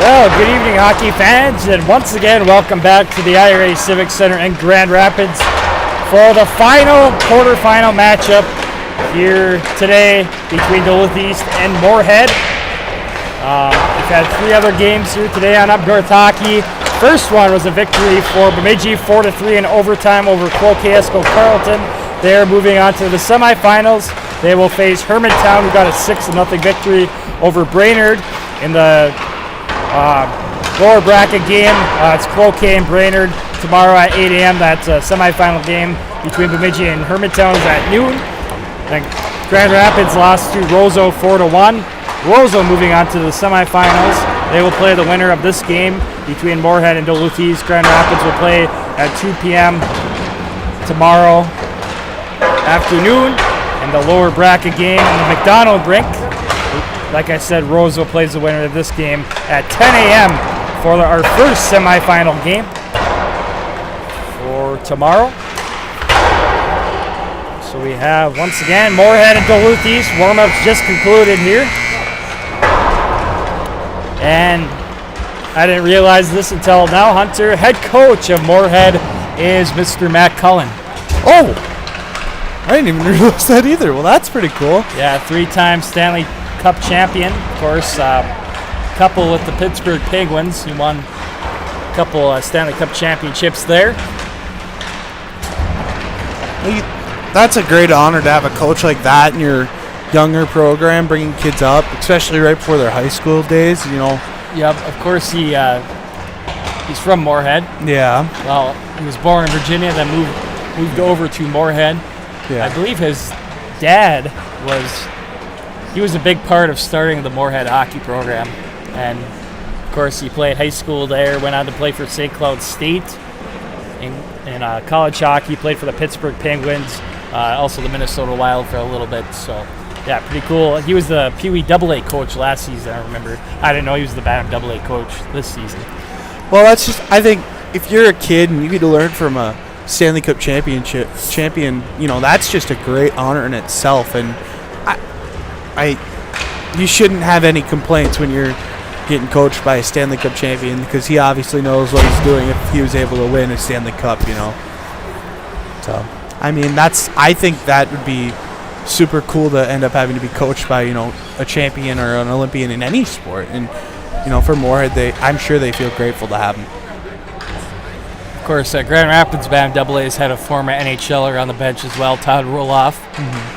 Well, good evening, hockey fans, and once again, welcome back to the IRA Civic Center in Grand Rapids for the final quarterfinal matchup here today between Duluth East and Moorhead. We've had three other games here today on Up North Hockey. First one was a victory for Bemidji, 4-3 in overtime over Quokesco Carleton. They're moving on to the semifinals. They will face Hermantown, who got a 6-0 victory over Brainerd in the lower bracket game. It's Cloquet and Brainerd tomorrow at 8 a.m. That's a semifinal game between Bemidji and Hermantown is at noon. Then Grand Rapids lost to Roseau 4-1. Roseau moving on to the semifinals. They will play the winner of this game between Moorhead and Duluth East. Grand Rapids will play at 2 p.m. tomorrow afternoon. And the lower bracket game in the McDonald rink. Like I said, Roseau plays the winner of this game at 10 a.m. for our first semifinal game for tomorrow. So we have, once again, Moorhead and Duluth East. Warm-ups just concluded here. And I didn't realize this until now, Hunter. Head coach of Moorhead is Mr. Matt Cullen. Oh! I didn't even realize that either. Well, that's pretty cool. Yeah, three-time Stanley Cup champion. Of course, couple with the Pittsburgh Penguins. He won a couple Stanley Cup championships there. That's a great honor to have a coach like that in your younger program, bringing kids up, especially right before their high school days, you know. Yep, of course he's from Moorhead. Yeah. Well, he was born in Virginia, then moved over to Moorhead. Yeah. I believe his dad was a big part of starting the Moorhead hockey program. And of course he played high school there, went on to play for St. Cloud State in college hockey, played for the Pittsburgh Penguins, also the Minnesota Wild for a little bit. So yeah, pretty cool. He was the Pee Wee AA coach last season, I remember. I didn't know he was the Bantam AA coach this season. Well, that's just, I think if you're a kid and you get to learn from a Stanley Cup champion, you know, that's just a great honor in itself. And you shouldn't have any complaints when you're getting coached by a Stanley Cup champion, because he obviously knows what he's doing if he was able to win a Stanley Cup, you know. So, I mean, I think that would be super cool to end up having to be coached by, you know, a champion or an Olympian in any sport. And, you know, for Moorhead, I'm sure they feel grateful to have him. Of course, Grand Rapids Bantam AA's had a former NHLer on the bench as well, Todd Roloff. Mm-hmm.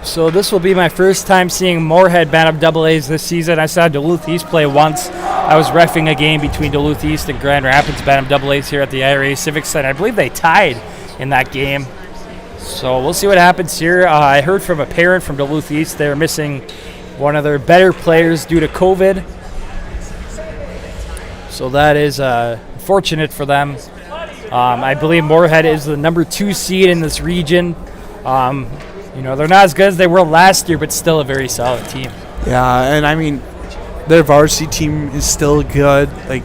So this will be my first time seeing Moorhead Bantam AA's this season. I saw Duluth East play once. I was reffing a game between Duluth East and Grand Rapids Bantam AA's here at the IRA Civic Center. I believe they tied in that game. So we'll see what happens here. I heard from a parent from Duluth East they're missing one of their better players due to COVID. So that is fortunate for them. I believe Moorhead is the number 2 seed in this region. You know, they're not as good as they were last year, but still a very solid team. Yeah, and I mean, their varsity team is still good. Like,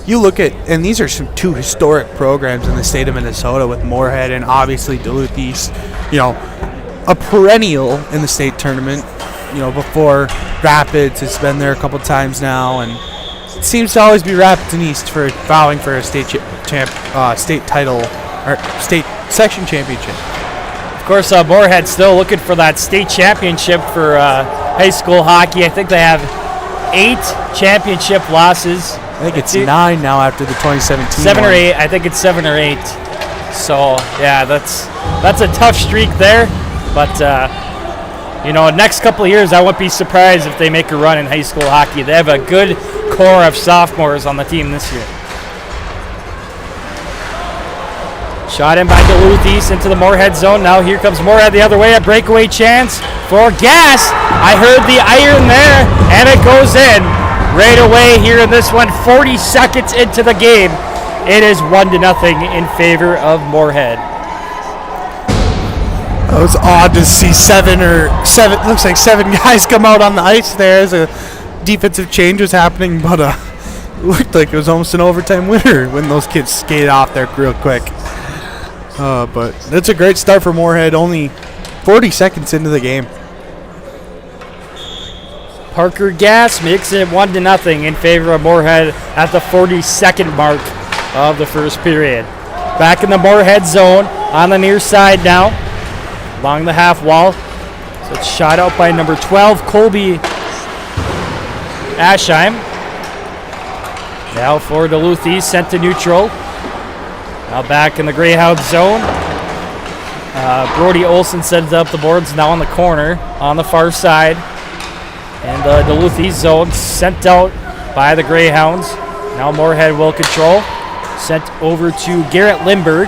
you look at, and these are two historic programs in the state of Minnesota with Moorhead and obviously Duluth East, you know, a perennial in the state tournament. You know, before Rapids, it's been there a couple times now, and it seems to always be Rapids and East for vowing for a state title or state section championship. Of course, Moorhead still looking for that state championship for high school hockey. I think they have 8 championship losses. I think it's 9 now after the 2017 7 one. or 8. I think it's 7 or 8. So, yeah, that's a tough streak there. But, you know, next couple of years, I wouldn't be surprised if they make a run in high school hockey. They have a good core of sophomores on the team this year. Shot in by Duluth East into the Moorhead zone. Now here comes Moorhead the other way. A breakaway chance for Gas. I heard the iron there, and it goes in right away here in this one. 40 seconds into the game. It is 1-0 in favor of Moorhead. It was odd to see looks like 7 guys come out on the ice there as a defensive change was happening, but it looked like it was almost an overtime winner when those kids skated off there real quick. But that's a great start for Moorhead. Only 40 seconds into the game. Parker Gass makes it 1-0 in favor of Moorhead at the 42nd mark of the first period. Back in the Moorhead zone on the near side now, along the half wall. So it's shot out by number 12, Colby Aschheim. Now for Duluth East, sent to neutral. Now back in the Greyhound zone. Brody Olson sends up the boards now on the corner on the far side. And the Duluth East zone sent out by the Greyhounds. Now Moorhead will control. Sent over to Garrett Lindberg.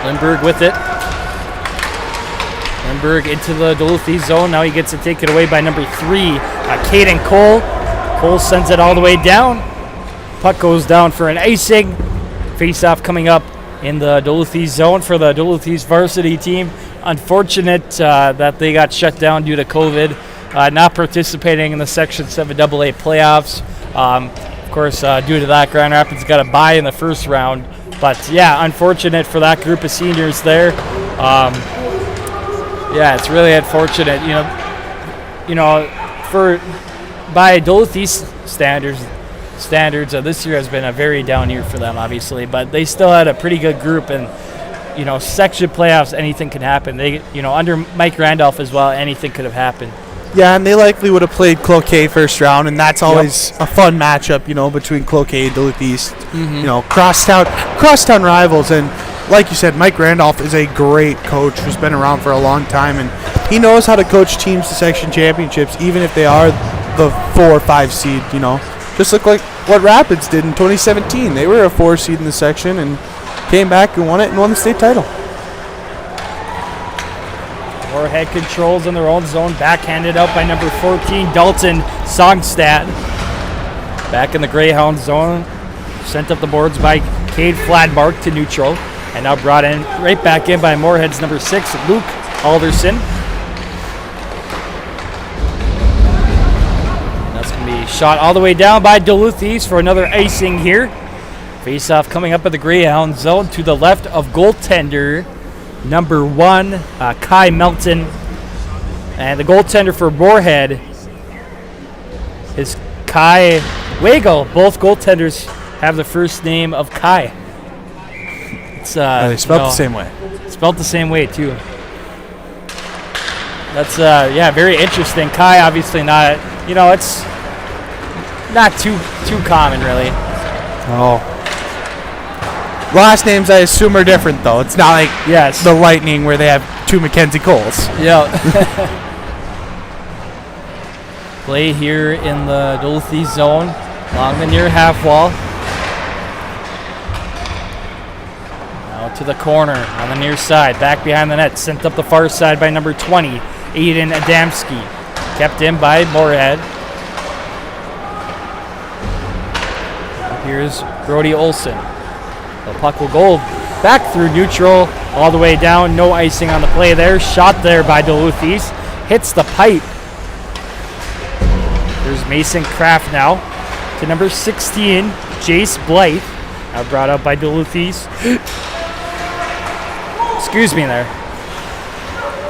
Lindberg with it. Lindberg into the Duluth East zone. Now he gets it taken away by number 3, Caden Cole. Cole sends it all the way down. Puck goes down for an icing. Face-off coming up in the Duluth East zone for the Duluth East varsity team. Unfortunate that they got shut down due to COVID, not participating in the Section 7 AA playoffs. Of course, due to that, Grand Rapids got a bye in the first round. But yeah, unfortunate for that group of seniors there. Yeah, it's really unfortunate. For by Duluth East standards, this year has been a very down year for them, obviously. But they still had a pretty good group, and section playoffs, anything can happen. They, under Mike Randolph as well, anything could have happened. Yeah, and they likely would have played Cloquet first round, and that's always a fun matchup, between Cloquet and Duluth East. Mm-hmm. Crosstown rivals, and like you said, Mike Randolph is a great coach who's been around for a long time, and he knows how to coach teams to section championships, even if they are the 4 or 5 seed. Just look like what Rapids did in 2017. They were a 4 seed in the section and came back and won it and won the state title. Moorhead controls in their own zone, backhanded out by number 14, Dalton Songstad. Back in the Greyhound zone, sent up the boards by Cade Fladmark to neutral, and now brought in right back in by Moorhead's number 6, Luke Alderson. That's going to be shot all the way down by Duluth East for another icing here. Face-off coming up at the Greyhound zone to the left of goaltender number 1, Kai Melton. And the goaltender for Moorhead is Kai Wagle. Both goaltenders have the first name of Kai. It's they spelled the same way. Spelled the same way, too. That's, very interesting. Kai, obviously not, it's not too common, really. Oh. Last names, I assume, are different, though. It's not like the Lightning where they have 2 Mackenzie Coles. Yeah. Play here in the Duluth East zone along the near half wall. Now to the corner on the near side. Back behind the net. Sent up the far side by number 20, Aiden Adamski. Kept in by Moorhead. Here's Brody Olson. The puck will go back through neutral all the way down. No icing on the play there. Shot there by Duluth East. Hits the pipe. There's Mason Kraft now to number 16, Jace Blythe. Now brought up by Duluth East. Excuse me there.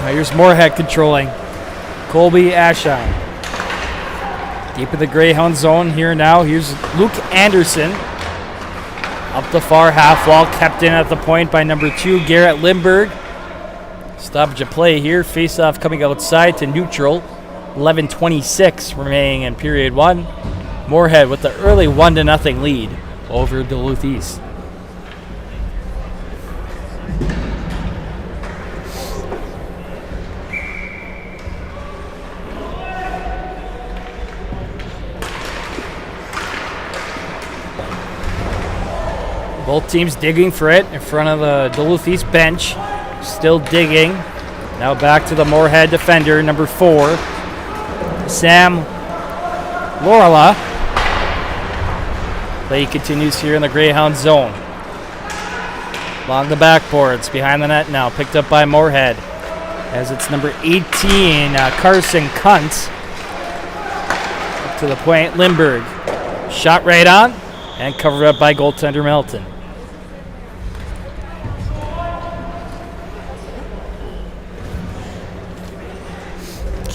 Now here's Moorhead controlling. Colby Aschheim. Deep in the Greyhound zone here now. Here's Luke Anderson. Up the far half wall, kept in at the point by number 2, Garrett Lindberg. Stoppage of play here. Face-off coming outside to neutral. 11:26 remaining in period 1. Moorhead with the early 1-0 lead over Duluth East. Both teams digging for it in front of the Duluth East bench. Still digging. Now back to the Moorhead defender, number 4, Sam Lorela. Play continues here in the Greyhound zone. Along the backboards, behind the net now, picked up by Moorhead. As it's number 18, Carson Kuntz. Up to the point, Lindberg. Shot right on, and covered up by goaltender Melton.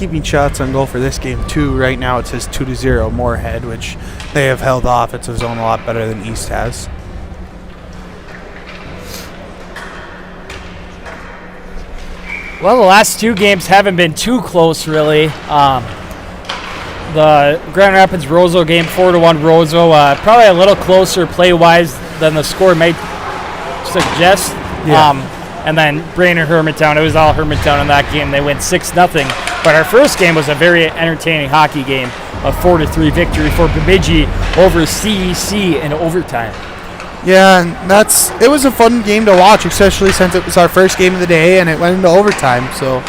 keeping shots on goal for this game too. Right now it says 2-0 Moorhead, which they have held offensive zone a lot better than East has. Well, the last 2 games haven't been too close, really. The Grand Rapids Roseau game, 4-1 Roseau, probably a little closer play-wise than the score might suggest. Yeah. And then Brainerd Hermantown, it was all Hermantown in that game. They went 6-0. But our first game was a very entertaining hockey game, a 4-3 victory for Bemidji over CEC in overtime. Yeah, and it was a fun game to watch, especially since it was our first game of the day and it went into overtime. So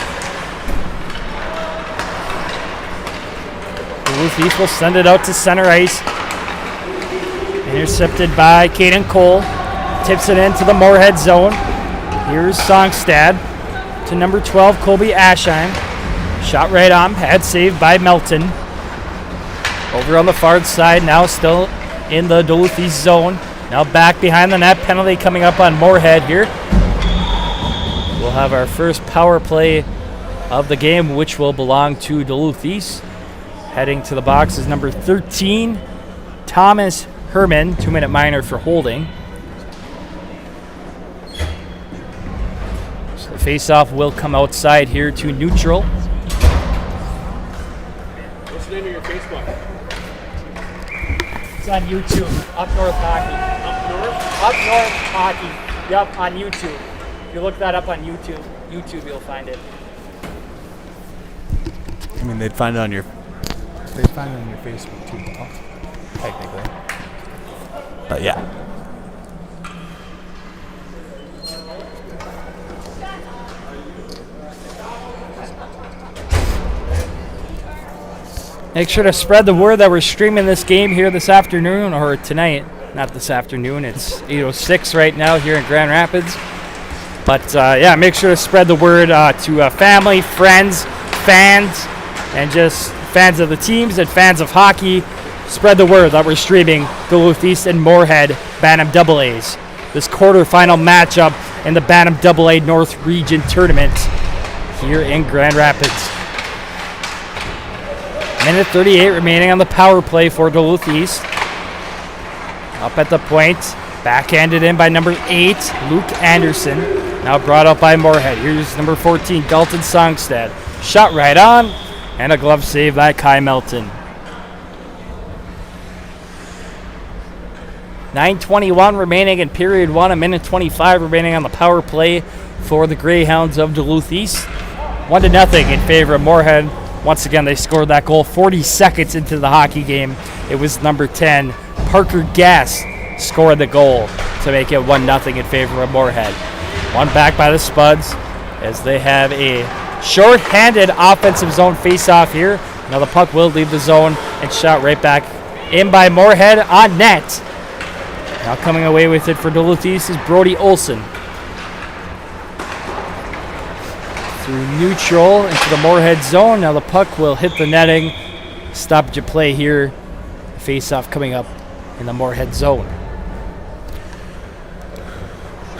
Duluth East will send it out to center ice. Intercepted by Caden Cole. Tips it into the Moorhead zone. Here's Songstad to number 12, Colby Aschheim. Shot right on, pad saved by Melton. Over on the far side, now still in the Duluth East zone. Now back behind the net, penalty coming up on Moorhead here. We'll have our first power play of the game, which will belong to Duluth East. Heading to the box is number 13, Thomas Herman, 2-minute minor for holding. So the face-off will come outside here to neutral. What's the name of your Facebook? It's on YouTube, Up North Hockey. Up north? Up North Hockey. Yup, on YouTube. If you look that up on YouTube, you'll find it. I mean, they'd find it on your Facebook too, though, technically. But yeah. Make sure to spread the word that we're streaming this game here this afternoon, or tonight. Not this afternoon. It's 8:06 right now here in Grand Rapids. But yeah, make sure to spread the word to family, friends, fans, and just fans of the teams and fans of hockey. Spread the word that we're streaming Duluth East and Moorhead Bantam AA's. This quarterfinal matchup in the Bantam AA North Region Tournament here in Grand Rapids. Minute 38 remaining on the power play for Duluth East. Up at the point, backhanded in by number 8, Luke Anderson. Now brought up by Moorhead. Here's number 14, Dalton Songstad. Shot right on, and a glove save by Kai Melton. 9:21 remaining in period 1, a minute 25 remaining on the power play for the Greyhounds of Duluth East. 1-0 in favor of Moorhead. Once again, they scored that goal 40 seconds into the hockey game. It was number 10, Parker Gass, scored the goal to make it 1-0 in favor of Moorhead. One back by the Spuds as they have a short-handed offensive zone face-off here. Now the puck will leave the zone and shot right back in by Moorhead on net. Now coming away with it for Duluth East is Brody Olson. Through neutral into the Moorhead zone. Now the puck will hit the netting. Stoppage of play here. Face-off coming up in the Moorhead zone.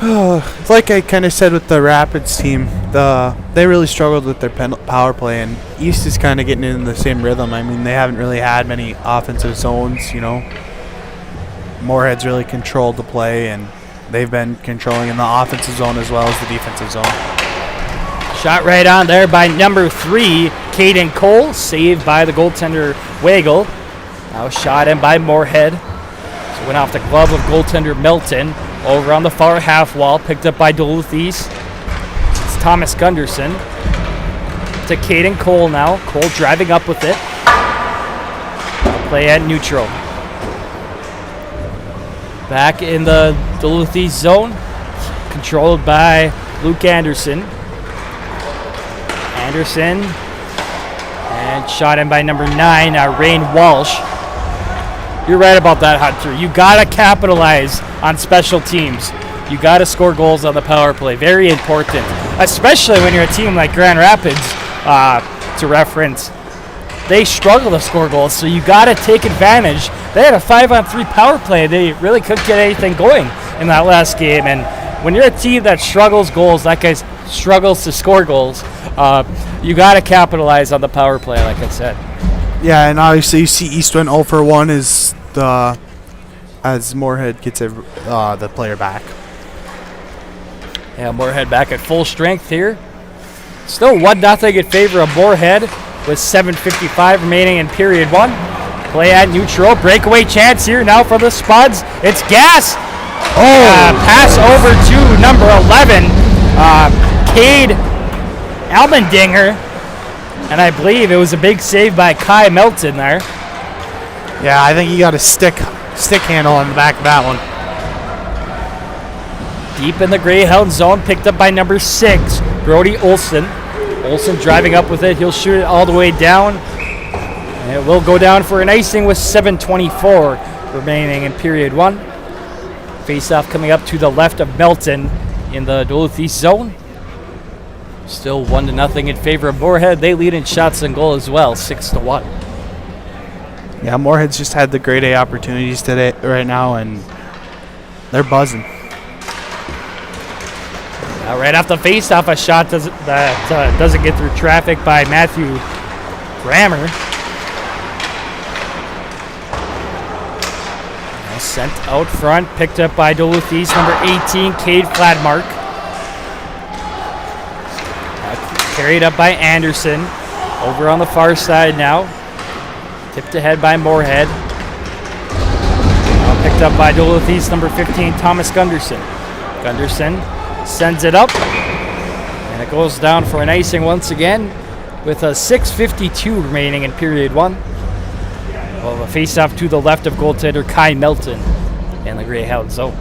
It's like I kind of said with the Rapids team, they really struggled with their power play, and East is kind of getting in the same rhythm. I mean, they haven't really had many offensive zones, you know. Moorhead's really controlled the play, and they've been controlling in the offensive zone as well as the defensive zone. Shot right on there by number 3, Caden Cole, saved by the goaltender Wagle. Now shot in by Moorhead. So went off the glove of goaltender Melton. Over on the far half wall, picked up by Duluth East. It's Thomas Gunderson. To Caden Cole now. Cole driving up with it. Play at neutral. Back in the Duluth East zone. Controlled by Luke Anderson. Anderson. And shot in by number 9, Rain Walsh. You're right about that, Hunter. You got to capitalize on special teams. You got to score goals on the power play. Very important, especially when you're a team like Grand Rapids, to reference. They struggle to score goals, so you got to take advantage. They had a 5-on-3 power play. They really couldn't get anything going in that last game. And when you're a team that struggles goals, that guy's struggles to score goals, you got to capitalize on the power play, like I said. Yeah, and obviously you see East went 0 for 1 as Moorhead gets the player back. Yeah, Moorhead back at full strength here. Still 1-0 in favor of Moorhead with 7:55 remaining in period 1. Play at neutral. Breakaway chance here now for the Spuds. It's Gas. Pass over to number 11, Cade Almendinger. And I believe it was a big save by Kai Melton there. Yeah, I think he got a stick handle on the back of that one. Deep in the Greyhound zone, picked up by number 6, Brody Olson. Olson driving up with it. He'll shoot it all the way down. And it will go down for an icing with 7:24 remaining in period 1. Face-off coming up to the left of Melton in the Duluth East zone. Still 1-0 in favor of Moorhead. They lead in shots on goal as well, 6-1. Yeah, Moorhead's just had the grade A opportunities today, right now, and they're buzzing. Right off the face-off, a shot that doesn't get through traffic by Matthew Grammer. Now sent out front, picked up by Duluth East, number 18, Cade Fladmark. Carried up by Anderson. Over on the far side now. Tipped ahead by Moorhead. Now picked up by Duluth East, number 15, Thomas Gunderson. Gunderson sends it up. And it goes down for an icing once again with a 6:52 remaining in period 1. Well, a face-off to the left of goaltender Kai Melton in the Greyhound zone.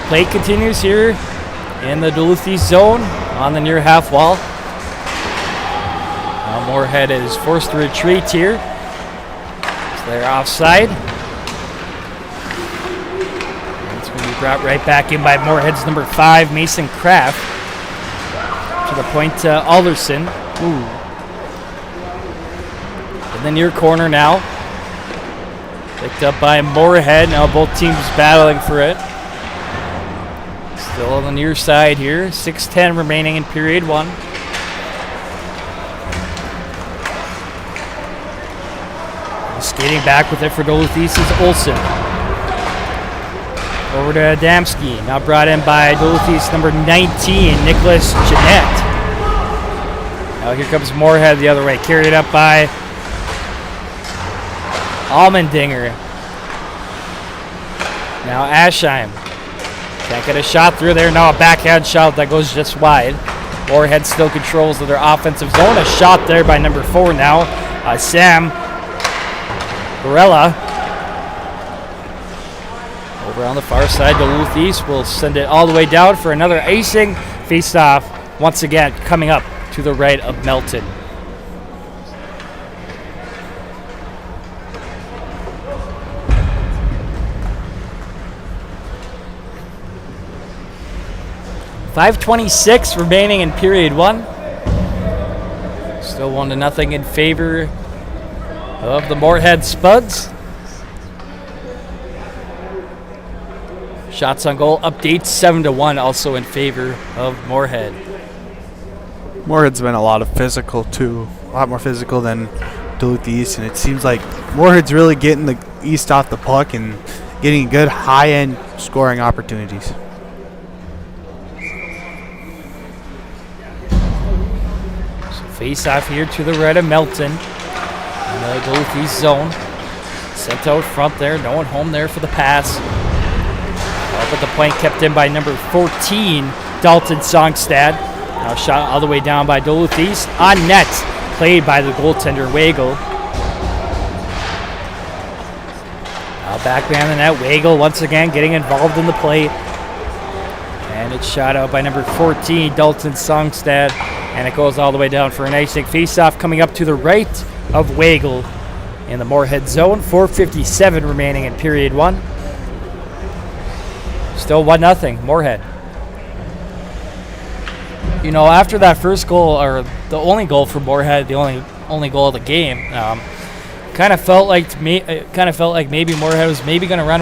Play continues here in the Duluth East zone on the near half wall. Now Moorhead is forced to retreat here. So they're offside. And it's going to be brought right back in by Moorhead's number 5, Mason Kraft. To the point, Alderson. In the near corner now. Picked up by Moorhead. Now both teams battling for it. Still on the near side here. 6:10 remaining in period 1. Skating back with it for Duluth East is Olsen. Over to Adamski. Now brought in by Duluth East number 19, Nicholas Jeanette. Now here comes Moorhead the other way. Carried it up by Almendinger. Now Aschheim. Can't get a shot through there. Now a backhand shot that goes just wide. Moorhead still controls their offensive zone. A shot there by number 4 now. Sam Barella. Over on the far side, Duluth East will send it all the way down for another icing. Faced off once again coming up to the right of Melton. .526 remaining in period 1. Still 1-0 in favor of the Moorhead Spuds. Shots on goal update 7-1 also in favor of Moorhead. Moorhead's been a lot more physical than Duluth East, and it seems like Moorhead's really getting the East off the puck and getting good high-end scoring opportunities. Face off here to the right of Melton in the Duluth East zone. Sent out front there, no one home there for the pass. Up at the point kept in by number 14, Dalton Songstad. Now shot all the way down by Duluth East. On net, played by the goaltender Wagle. Now back behind the net, Wagle once again getting involved in the play. And it's shot out by number 14, Dalton Songstad. And it goes all the way down for an icing. Face-off coming up to the right of Wagle in the Moorhead zone. 4:57 remaining in period 1. Still 1-0, Moorhead. after that first goal, or the only goal for Moorhead, the only goal of the game, kind of felt like maybe Moorhead was maybe going to run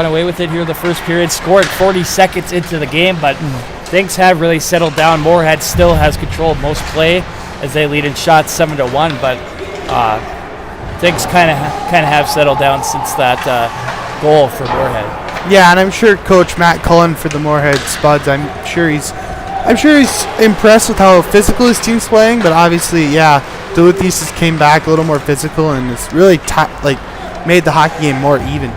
away with it here the first period. Scored 40 seconds into the game, but things have really settled down. Moorhead still has control of most play as they lead in shots 7-1, but things kind of have settled down since that goal for Moorhead. Yeah, and I'm sure Coach Matt Cullen for the Moorhead Spuds, I'm sure he's impressed with how physical his team's playing, but obviously, yeah, Duluth East has came back a little more physical, and it's really made the hockey game more even.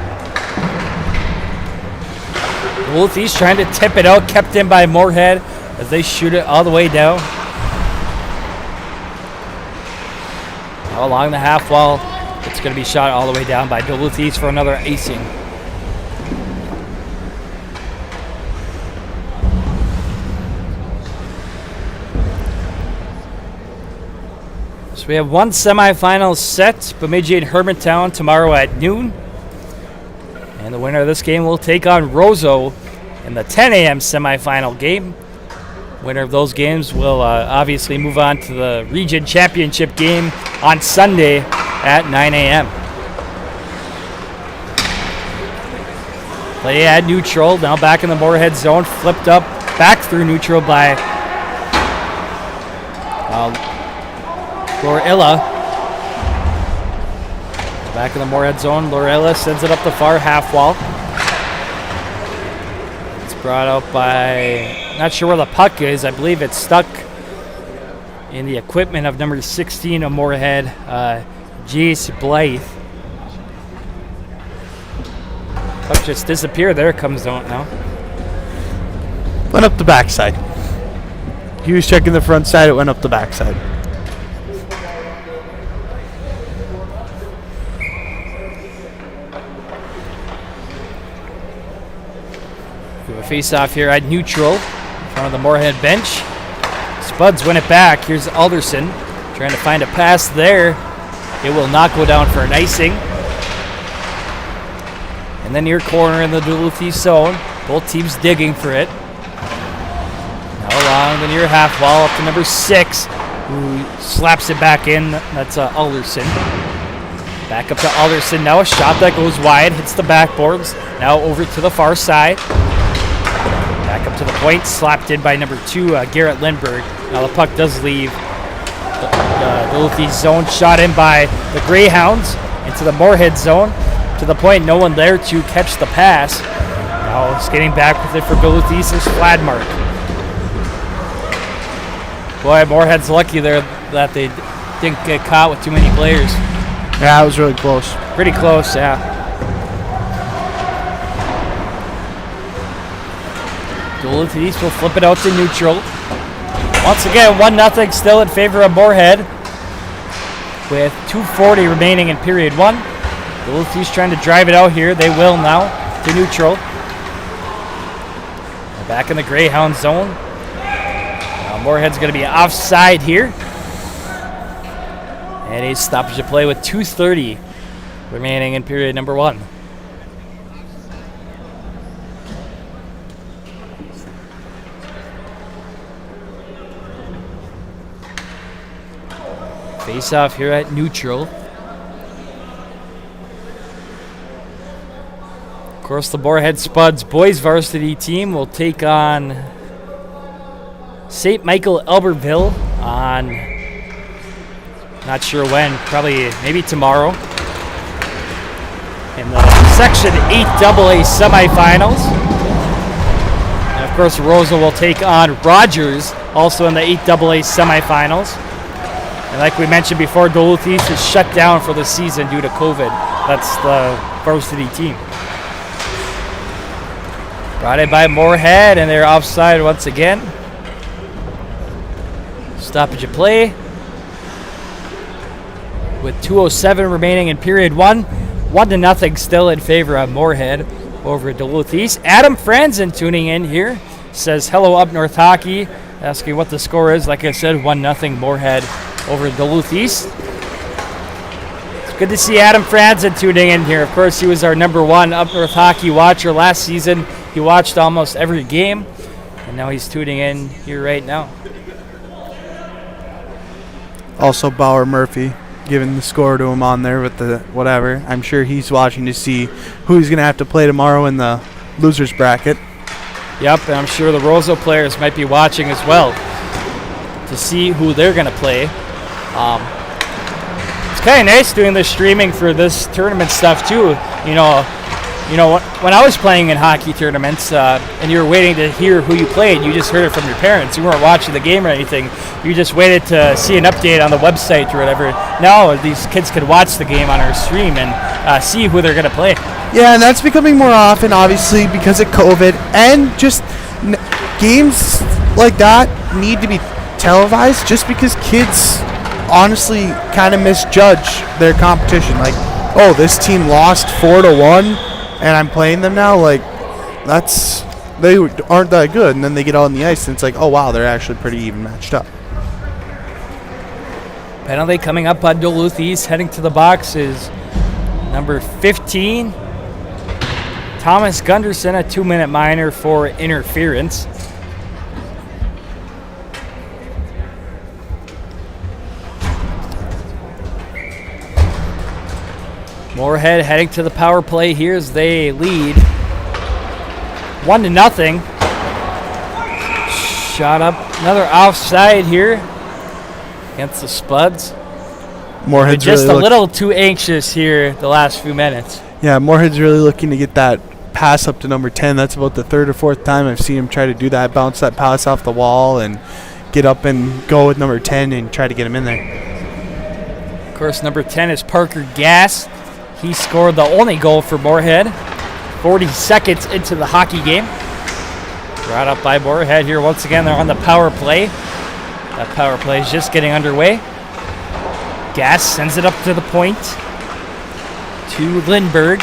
Duluth East trying to tip it out, kept in by Moorhead as they shoot it all the way down. Along the half wall, it's going to be shot all the way down by Duluth East for another icing. So we have one semifinal set, Bemidji and Hermantown tomorrow at noon. And the winner of this game will take on Roseau in the 10 a.m. semifinal game. Winner of those games will obviously move on to the region championship game on Sunday at 9 a.m. Play at neutral, now back in the Moorhead zone, flipped up, back through neutral by Lorilla. Back in the Moorhead zone, Lorilla sends it up the far half wall. It's brought out by, not sure where the puck is. I believe it's stuck in the equipment of number 16 of Moorhead, Jace Blythe. Puck just disappeared. There it comes out now. Went up the backside. He was checking the front side, it went up the backside. We have a face-off here at neutral in front of the Moorhead bench. Spuds win it back. Here's Alderson trying to find a pass there. It will not go down for an icing. And then near corner in the Duluth East zone. Both teams digging for it. Now along the near half wall up to number 6, who slaps it back in. That's Alderson. Back up to Alderson. Now a shot that goes wide, hits the backboards. Now over to the far side. Back up to the point, slapped in by number 2, Garrett Lindberg. Now the puck does leave the Duluth East zone. Shot in by the Greyhounds into the Moorhead zone. To the point, no one there to catch the pass. Now skating back with it for Duluth East is Fladmark. Boy, Moorhead's lucky there that they didn't get caught with too many players. Yeah, it was really close. Pretty close, yeah. Duluth East will flip it out to neutral. Once again, 1-0 still in favor of Moorhead with 2:40 remaining in period 1. Duluth East trying to drive it out here. They will now to neutral. They're back in the Greyhound zone. Now Moorhead's going to be offside here. And a stoppage of play with 2:30 remaining in period number 1. Face off here at neutral. Of course, the Moorhead Spuds boys varsity team will take on St. Michael Albertville on, not sure when, probably maybe tomorrow, in the Section 8 AA semifinals. And of course, Rosa will take on Rogers, also in the 8 AA semifinals. And like we mentioned before, Duluth East is shut down for the season due to COVID. That's the varsity team. Brought in by Moorhead, and they're offside once again. Stoppage of play with 2:07 remaining in period 1. 1-0 still in favor of Moorhead over at Duluth East. Adam Franzen tuning in here says hello Up North Hockey, asking what the score is. Like I said, 1-0 Moorhead over Duluth East. It's good to see Adam Franzen tuning in here. Of course, he was our number 1 Up North Hockey watcher last season. He watched almost every game. And now he's tuning in here right now. Also, Bauer Murphy giving the score to him on there with the whatever. I'm sure he's watching to see who he's going to have to play tomorrow in the losers bracket. Yep, and I'm sure the Roseau players might be watching as well to see who they're going to play. It's kind of nice doing the streaming for this tournament stuff too. When I was playing in hockey tournaments and you were waiting to hear who you played, you just heard it from your parents. You weren't watching the game or anything. You just waited to see an update on the website or whatever. Now these kids could watch the game on our stream and see who they're going to play. Yeah, and that's becoming more often, obviously, because of COVID. And just games like that need to be televised just because kids honestly kind of misjudge their competition. Like, oh, this team lost 4-1 and I'm playing them now. Like, they aren't that good. And then they get on the ice and it's like, oh, wow, they're actually pretty even matched up. Penalty coming up on Duluth East. Heading to the box is number 15, Thomas Gunderson, a 2-minute minor for interference. Moorhead heading to the power play here as they lead 1-0. Shot up, another offside here against the Spuds. Moorhead's just really a little too anxious here the last few minutes. Yeah, Moorhead's really looking to get that pass up to number 10. That's about the third or fourth time I've seen him try to do that, bounce that pass off the wall and get up and go with number 10 and try to get him in there. Of course, number 10 is Parker Gass. He scored the only goal for Moorhead 40 seconds into the hockey game. Brought up by Moorhead here once again. They're on the power play. That power play is just getting underway. Gass sends it up to the point to Lindbergh.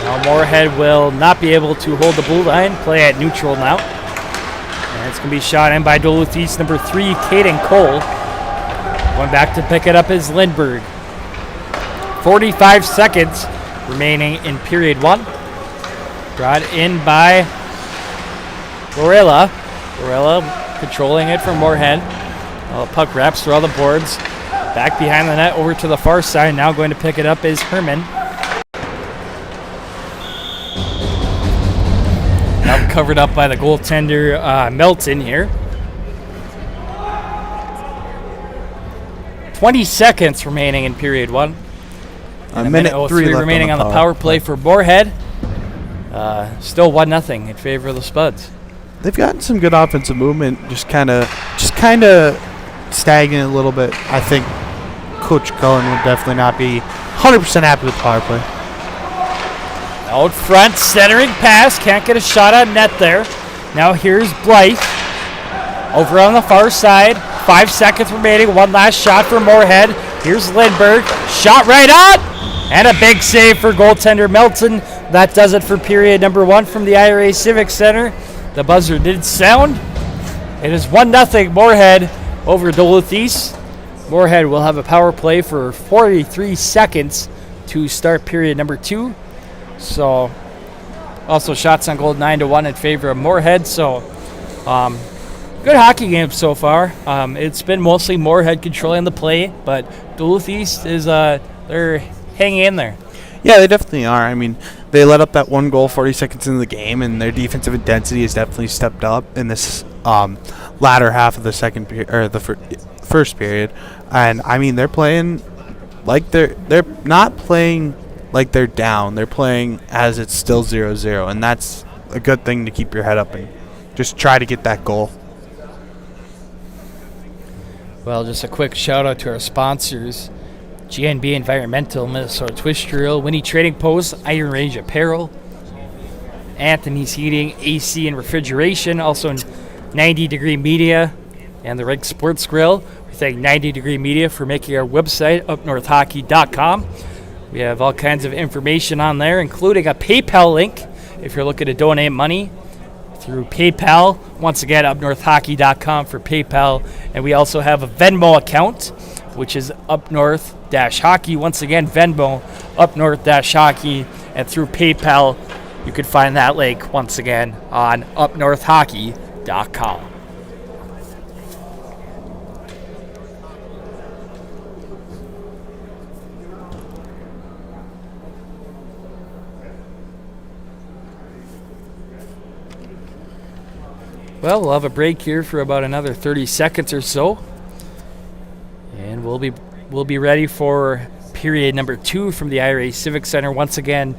Now Moorhead will not be able to hold the blue line. Play at neutral now. And it's going to be shot in by Duluth East number 3, Caden Cole. Going back to pick it up is Lindbergh. 45 seconds remaining in period 1. Brought in by Lorella. Lorella controlling it from Moorhead. Well, the puck wraps through all the boards. Back behind the net over to the far side. Now going to pick it up is Herman. Now covered up by the goaltender Melton here. 20 seconds remaining in period 1. A minute 3 remaining on the power play for Moorhead. Still 1-0 in favor of the Spuds. They've gotten some good offensive movement, just kind of stagnant a little bit. I think Coach Cullen would definitely not be 100% happy with the power play. Out front, centering pass. Can't get a shot on net there. Now here's Blythe. Over on the far side. 5 seconds remaining. One last shot for Moorhead. Here's Lindbergh. Shot right on. And a big save for goaltender Melton. That does it for period number 1 from the IRA Civic Center. The buzzer did sound. It is 1-0 Moorhead over Duluth East. Moorhead will have a power play for 43 seconds to start period number 2. So, also shots on goal 9-1 in favor of Moorhead. So, good hockey game so far. It's been mostly Moorhead controlling the play, but Duluth East is they're hanging in there. Yeah, they definitely are. I mean, they let up that one goal 40 seconds into the game, and their defensive intensity has definitely stepped up in this latter half of the second period or the first period. And I mean, they're playing like they're not playing like they're down. They're playing as it's still 0-0, and that's a good thing to keep your head up and just try to get that goal. Well, just a quick shout out to our sponsors. GNB Environmental, Minnesota Twist Drill, Winnie Trading Post, Iron Range Apparel, Anthony's Heating, AC and Refrigeration, also 90 Degree Media, and the Rig Sports Grill. We thank 90 Degree Media for making our website, upnorthhockey.com. We have all kinds of information on there, including a PayPal link if you're looking to donate money through PayPal. Once again, upnorthhockey.com for PayPal. And we also have a Venmo account, which is upnorth-hockey. Once again, Venmo, upnorth-hockey. And through PayPal, You can find that link once again on upnorthhockey.com. Well, we'll have a break here for about another 30 seconds or so. And we'll be ready for period number 2 from the IRA Civic Center. Once again,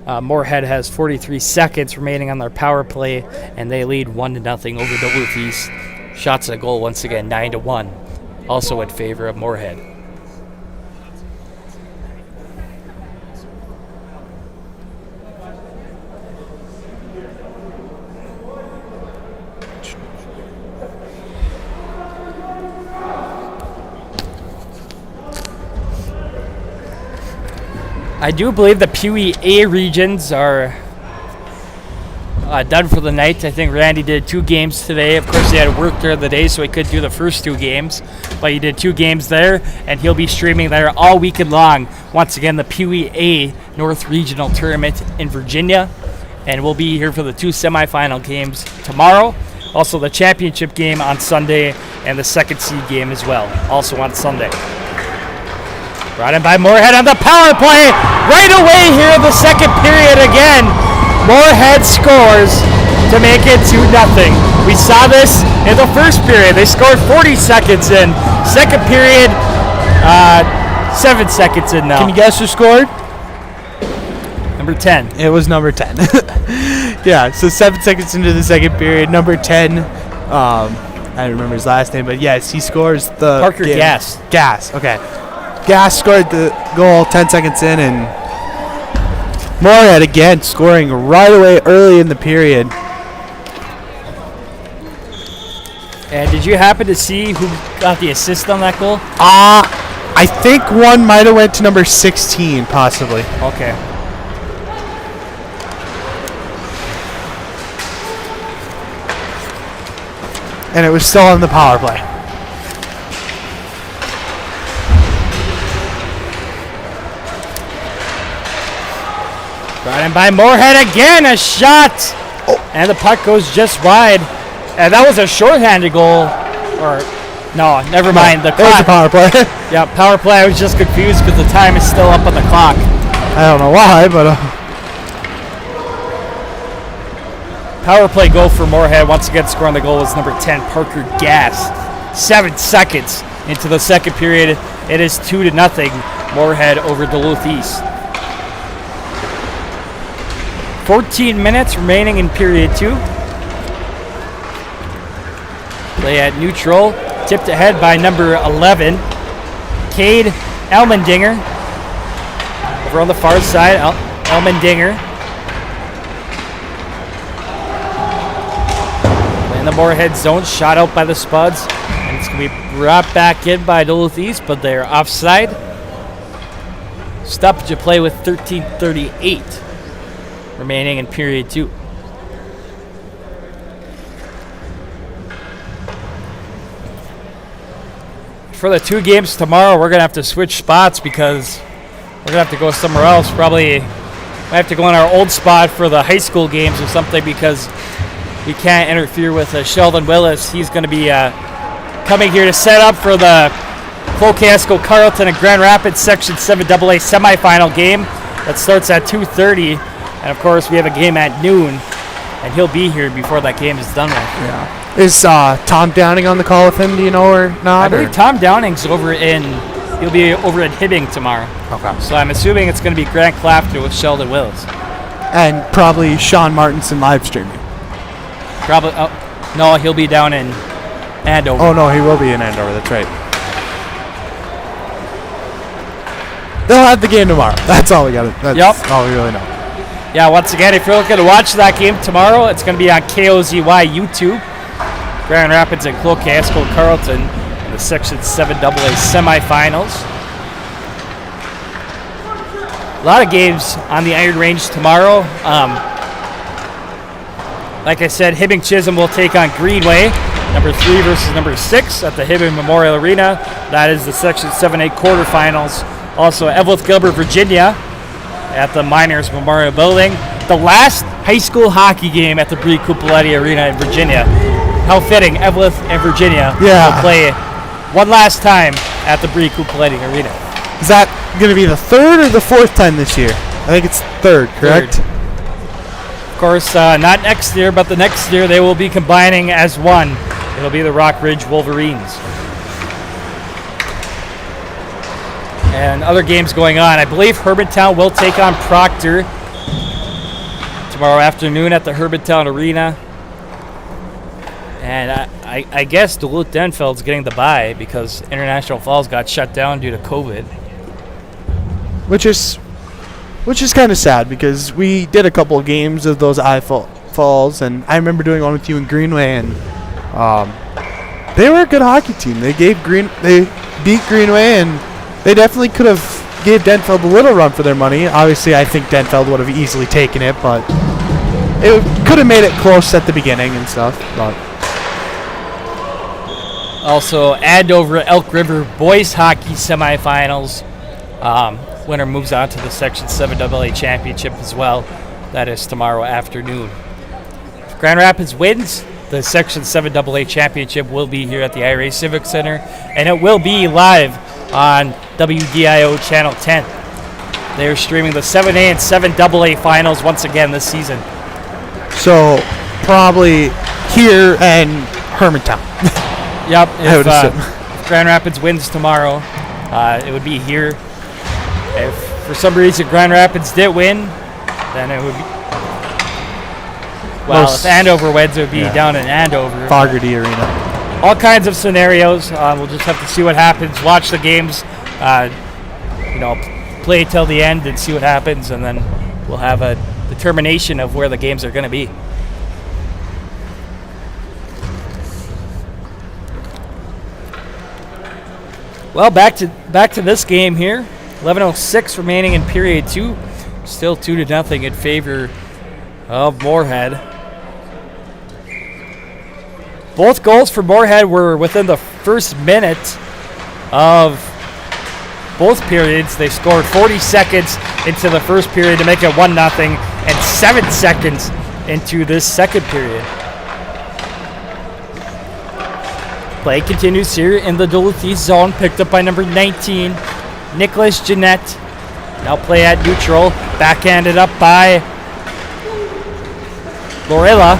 Moorhead has 43 seconds remaining on their power play, and they lead 1-0 over Duluth East. Shots on goal once again 9-1, also in favor of Moorhead. I do believe the BAA regions are done for the night. I think Randy did 2 games today. Of course, he had work during the day, so he couldn't do the first 2 games. But he did 2 games there, and he'll be streaming there all weekend long. Once again, the BAA North Regional Tournament in Virginia. And we'll be here for the 2 semifinal games tomorrow. Also, the championship game on Sunday, and the second seed game as well, also on Sunday. Brought in by Moorhead on the power play. Right away here in the second period again. Moorhead scores to make it 2-0. We saw this in the first period. They scored 40 seconds in. Second period, 7 seconds in now. Can you guess who scored? Number 10. It was number 10. Yeah, so 7 seconds into the second period, number 10. I don't remember his last name, but yes, he scores the Parker Gass. Gass, okay. Gass scored the goal 10 seconds in, and Moorhead again scoring right away early in the period. And did you happen to see who got the assist on that goal? I think one might have went to number 16, possibly. Okay. And it was still on the power play. Brought in by Moorhead again, a shot. Oh. And the puck goes just wide. And that was a shorthanded goal. Or, no, never mind. The clock. It was a power play. Yeah, power play. I was just confused because the time is still up on the clock. I don't know why, but... Power play goal for Moorhead. Once again, scoring the goal was number 10, Parker Gass. 7 seconds into the second period. It is 2-0. Moorhead over Duluth East. 14 minutes remaining in period 2. Play at neutral. Tipped ahead by number 11, Cade Elmendinger. Over on the far side, Elmendinger. In the Moorhead zone, shot out by the Spuds. And it's going to be brought back in by Duluth East, but they're offside. Stoppage of play with 13:38 remaining in period 2. For the 2 games tomorrow, we're going to have to switch spots because we're going to have to go somewhere else. Probably might have to go in our old spot for the high school games or something because we can't interfere with Sheldon Willis. He's going to be coming here to set up for the Cloquet-Esco Carleton and Grand Rapids Section 7 AA semifinal game that starts at 2:30. And, of course, we have a game at noon, and he'll be here before that game is done with. Yeah. Is Tom Downing on the call with him, do you know, or not? I believe Tom Downing's he'll be over in Hibbing tomorrow. Okay. So I'm assuming it's going to be Grant Clafton with Sheldon Willis. And probably Sean Martinson live streaming. Probably, no, he'll be down in Andover. Oh, no, he will be in Andover, that's right. They'll have the game tomorrow. That's all we got. That's all we really know. Yeah, once again, if you're looking to watch that game tomorrow, it's going to be on KOZY YouTube. Grand Rapids and Cloquet-Esco Carleton in the Section 7 AA semifinals. A lot of games on the Iron Range tomorrow. Like I said, Hibbing Chisholm will take on Greenway, number 3 versus number 6 at the Hibbing Memorial Arena. That is the Section 7A quarterfinals. Also, Evelyn Gilbert, Virginia, at the Miners Memorial Building. the last high school hockey game at the Bree Cupoletti Arena in Virginia. How fitting, Evelyn and Virginia will play one last time at the Bree Cupoletti Arena. Is that going to be the third or the fourth time this year? I think it's third, correct? Third. Of course, not next year, but the next year they will be combining as one. It'll be the Rockridge Wolverines. And other games going on. I believe Hermantown will take on Proctor tomorrow afternoon at the Hermantown Arena. And I guess Duluth Denfeld's getting the bye because International Falls got shut down due to COVID. Which is kind of sad because we did a couple of games of those Falls, and I remember doing one with you in Greenway, and they were a good hockey team. They beat Greenway, and they definitely could have gave Denfeld a little run for their money. Obviously, I think Denfeld would have easily taken it, but it could have made it close at the beginning and stuff. But also, Andover Elk River boys hockey semifinals. Winner moves on to the Section 7 AA Championship as well. That is tomorrow afternoon. If Grand Rapids wins, the Section 7 AA Championship will be here at the IRA Civic Center, and it will be live on WDIO Channel 10. They are streaming the 7A and 7 AA finals once again this season. So, probably here and Hermantown. Yep. If Grand Rapids wins tomorrow, it would be here. If for some reason Grand Rapids did win, then it would be... Well, if Andover wins, it would be down in Andover. Fogarty Arena. All kinds of scenarios. We'll just have to see what happens. Watch the games, play till the end and see what happens, and then we'll have a determination of where the games are going to be. Well, back to this game here. 11:06 remaining in period 2. Still 2-0 in favor of Moorhead. Both goals for Moorhead were within the first minute of both periods. They scored 40 seconds into the first period to make it 1-0 and 7 seconds into this second period. Play continues here in the Duluth East zone, picked up by number 19, Nicholas Jeanette. Now play at neutral, backhanded up by Lorella.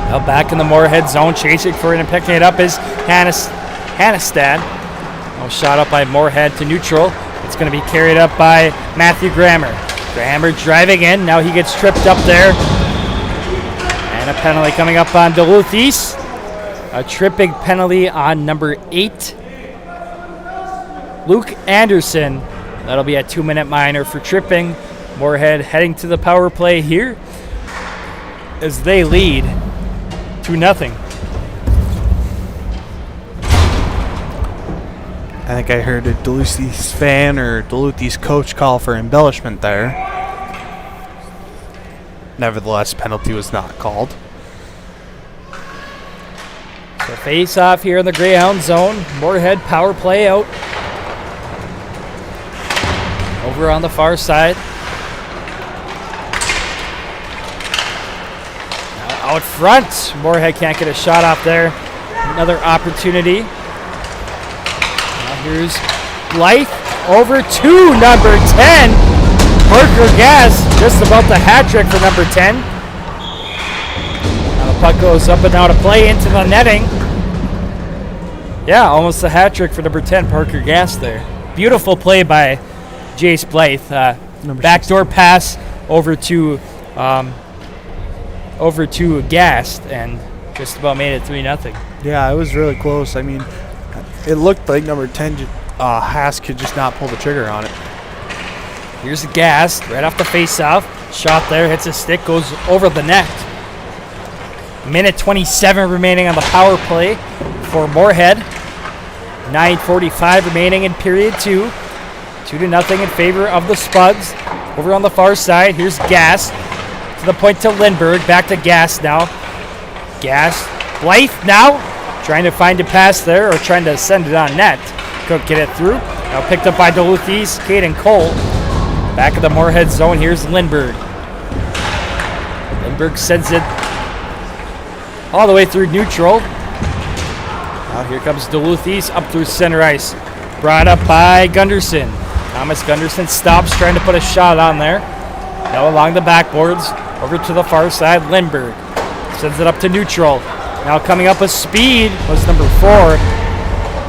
Now back in the Moorhead zone, chasing for it and picking it up is Hannestad. Now shot up by Moorhead to neutral. It's going to be carried up by Matthew Grammer. Grammer driving in, now he gets tripped up there. And a penalty coming up on Duluth East. A tripping penalty on number 8, Luke Anderson. That'll be a 2-minute minor for tripping. Moorhead heading to the power play here as they lead 2-0. I think I heard a Duluth East fan or Duluth East coach call for embellishment there. Nevertheless, penalty was not called. So face off here in the Greyhound zone. Moorhead power play out. Over on the far side. Now out front. Moorhead can't get a shot off there. Another opportunity. Now here's Blythe over to number 10. Parker Gass just about the hat trick for number 10. Now the puck goes up and out of play into the netting. Yeah, almost a hat trick for number 10, Parker Gass there. Beautiful play by Jace Blythe. Backdoor pass over to Gass and just about made it 3-0. Yeah, it was really close. I mean, it looked like number 10, Haas could just not pull the trigger on it. Here's Gass right off the face-off. Shot there, hits a stick, goes over the net. Minute 27 remaining on the power play for Moorhead. 9:45 remaining in period 2. 2-0 in favor of the Spuds. Over on the far side, here's Gass. To the point to Lindbergh. Back to Gass now. Gass. Blythe now. Trying to find a pass there or trying to send it on net. Couldn't get it through. Now picked up by Duluth East. Caden Cole. Back of the Moorhead zone, here's Lindbergh. Lindbergh sends it all the way through neutral. Now here comes Duluth East up through center ice. Brought up by Gunderson. Thomas Gunderson stops, trying to put a shot on there. Now along the backboards, over to the far side, Lindbergh sends it up to neutral. Now coming up with speed was number 4.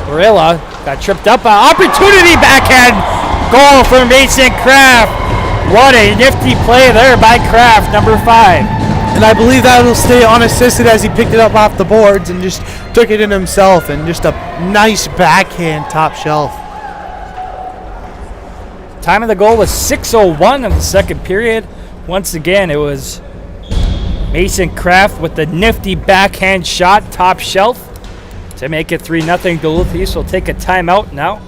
Gorilla got tripped up. Opportunity backhand goal for Mason Kraft. What a nifty play there by Kraft, number 5. And I believe that'll stay unassisted as he picked it up off the boards and just took it in himself, and just a nice backhand top shelf. Time of the goal was 6:01 of the second period. Once again, it was Mason Kraft with the nifty backhand shot, top shelf, to make it 3-0. Duluth East will take a timeout now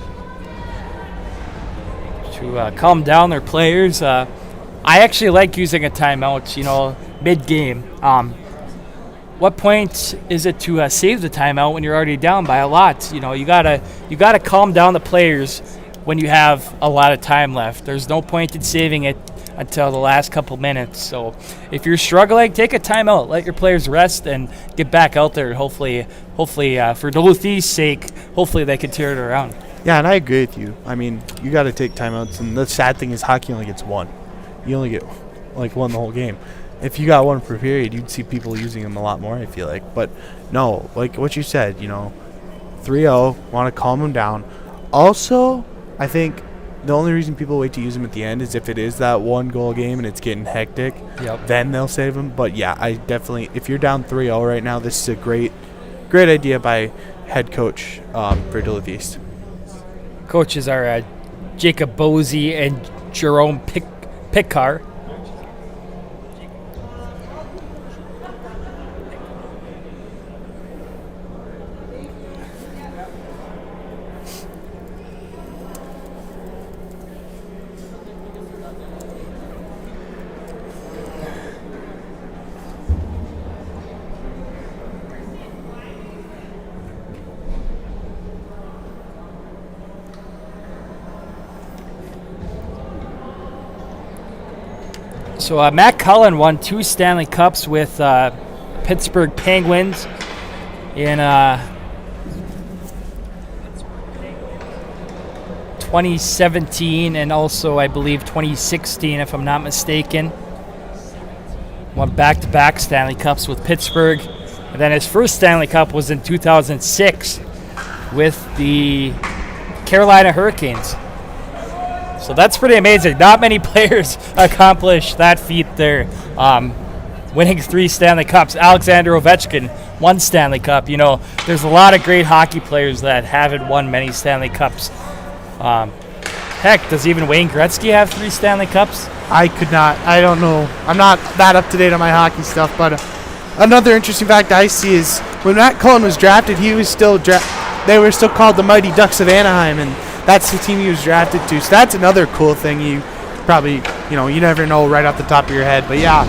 to calm down their players. I actually like using a timeout, mid-game. What point is it to save the timeout when you're already down by a lot? You gotta calm down the players when you have a lot of time left. There's no point in saving it until the last couple minutes. So if you're struggling, take a timeout, let your players rest, and get back out there. Hopefully, for Duluth East's sake, hopefully they can turn it around. Yeah, and I agree with you. I mean, you got to take timeouts, and the sad thing is hockey only gets one. You only get one the whole game. If you got one per period, you'd see people using them a lot more, I feel like. But no, like what you said, 3-0, want to calm them down. Also, I think the only reason people wait to use them at the end is if it is that 1-goal game and it's getting hectic. Yep. Then they'll save them. But yeah, I definitely, if you're down 3-0 right now, this is a great idea by head coach for Duluth East. Coaches are Jacob Bosey and Jerome Pickar. So Matt Cullen won 2 Stanley Cups with Pittsburgh Penguins in 2017 and also, I believe, 2016, if I'm not mistaken. Won back-to-back Stanley Cups with Pittsburgh. And then his first Stanley Cup was in 2006 with the Carolina Hurricanes. So that's pretty amazing. Not many players accomplish that feat there. Winning 3 Stanley Cups. Alexander Ovechkin, 1 Stanley Cup. There's a lot of great hockey players that haven't won many Stanley Cups. Heck, does even Wayne Gretzky have 3 Stanley Cups? I don't know. I'm not that up to date on my hockey stuff, but another interesting fact I see is when Matt Cullen was drafted, he was still they were still called the Mighty Ducks of Anaheim, and that's the team he was drafted to. So that's another cool thing. You probably, you never know right off the top of your head. But yeah.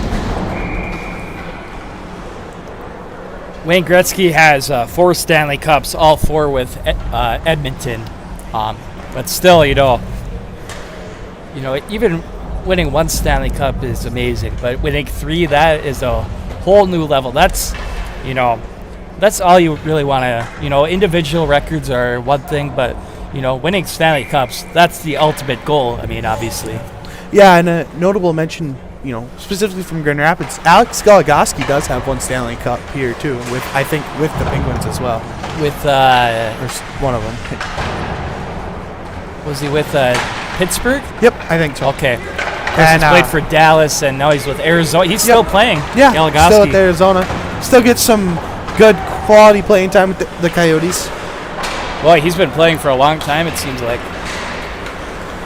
Wayne Gretzky has 4 Stanley Cups, all 4 with Edmonton. But still, even winning 1 Stanley Cup is amazing. But winning 3, that is a whole new level. That's all you really want to, individual records are one thing, but winning Stanley Cups, that's the ultimate goal. I mean, obviously. Yeah, and a notable mention, specifically from Grand Rapids, Alex Goligoski does have 1 Stanley Cup here, too, with the Penguins as well. With, or one of them. Was he with Pittsburgh? Yep, I think so. Okay. And he's played for Dallas, and now he's with Arizona. He's still playing. Yeah, Goligoski. Still with Arizona. Still gets some good quality playing time with the Coyotes. Boy, he's been playing for a long time, it seems like.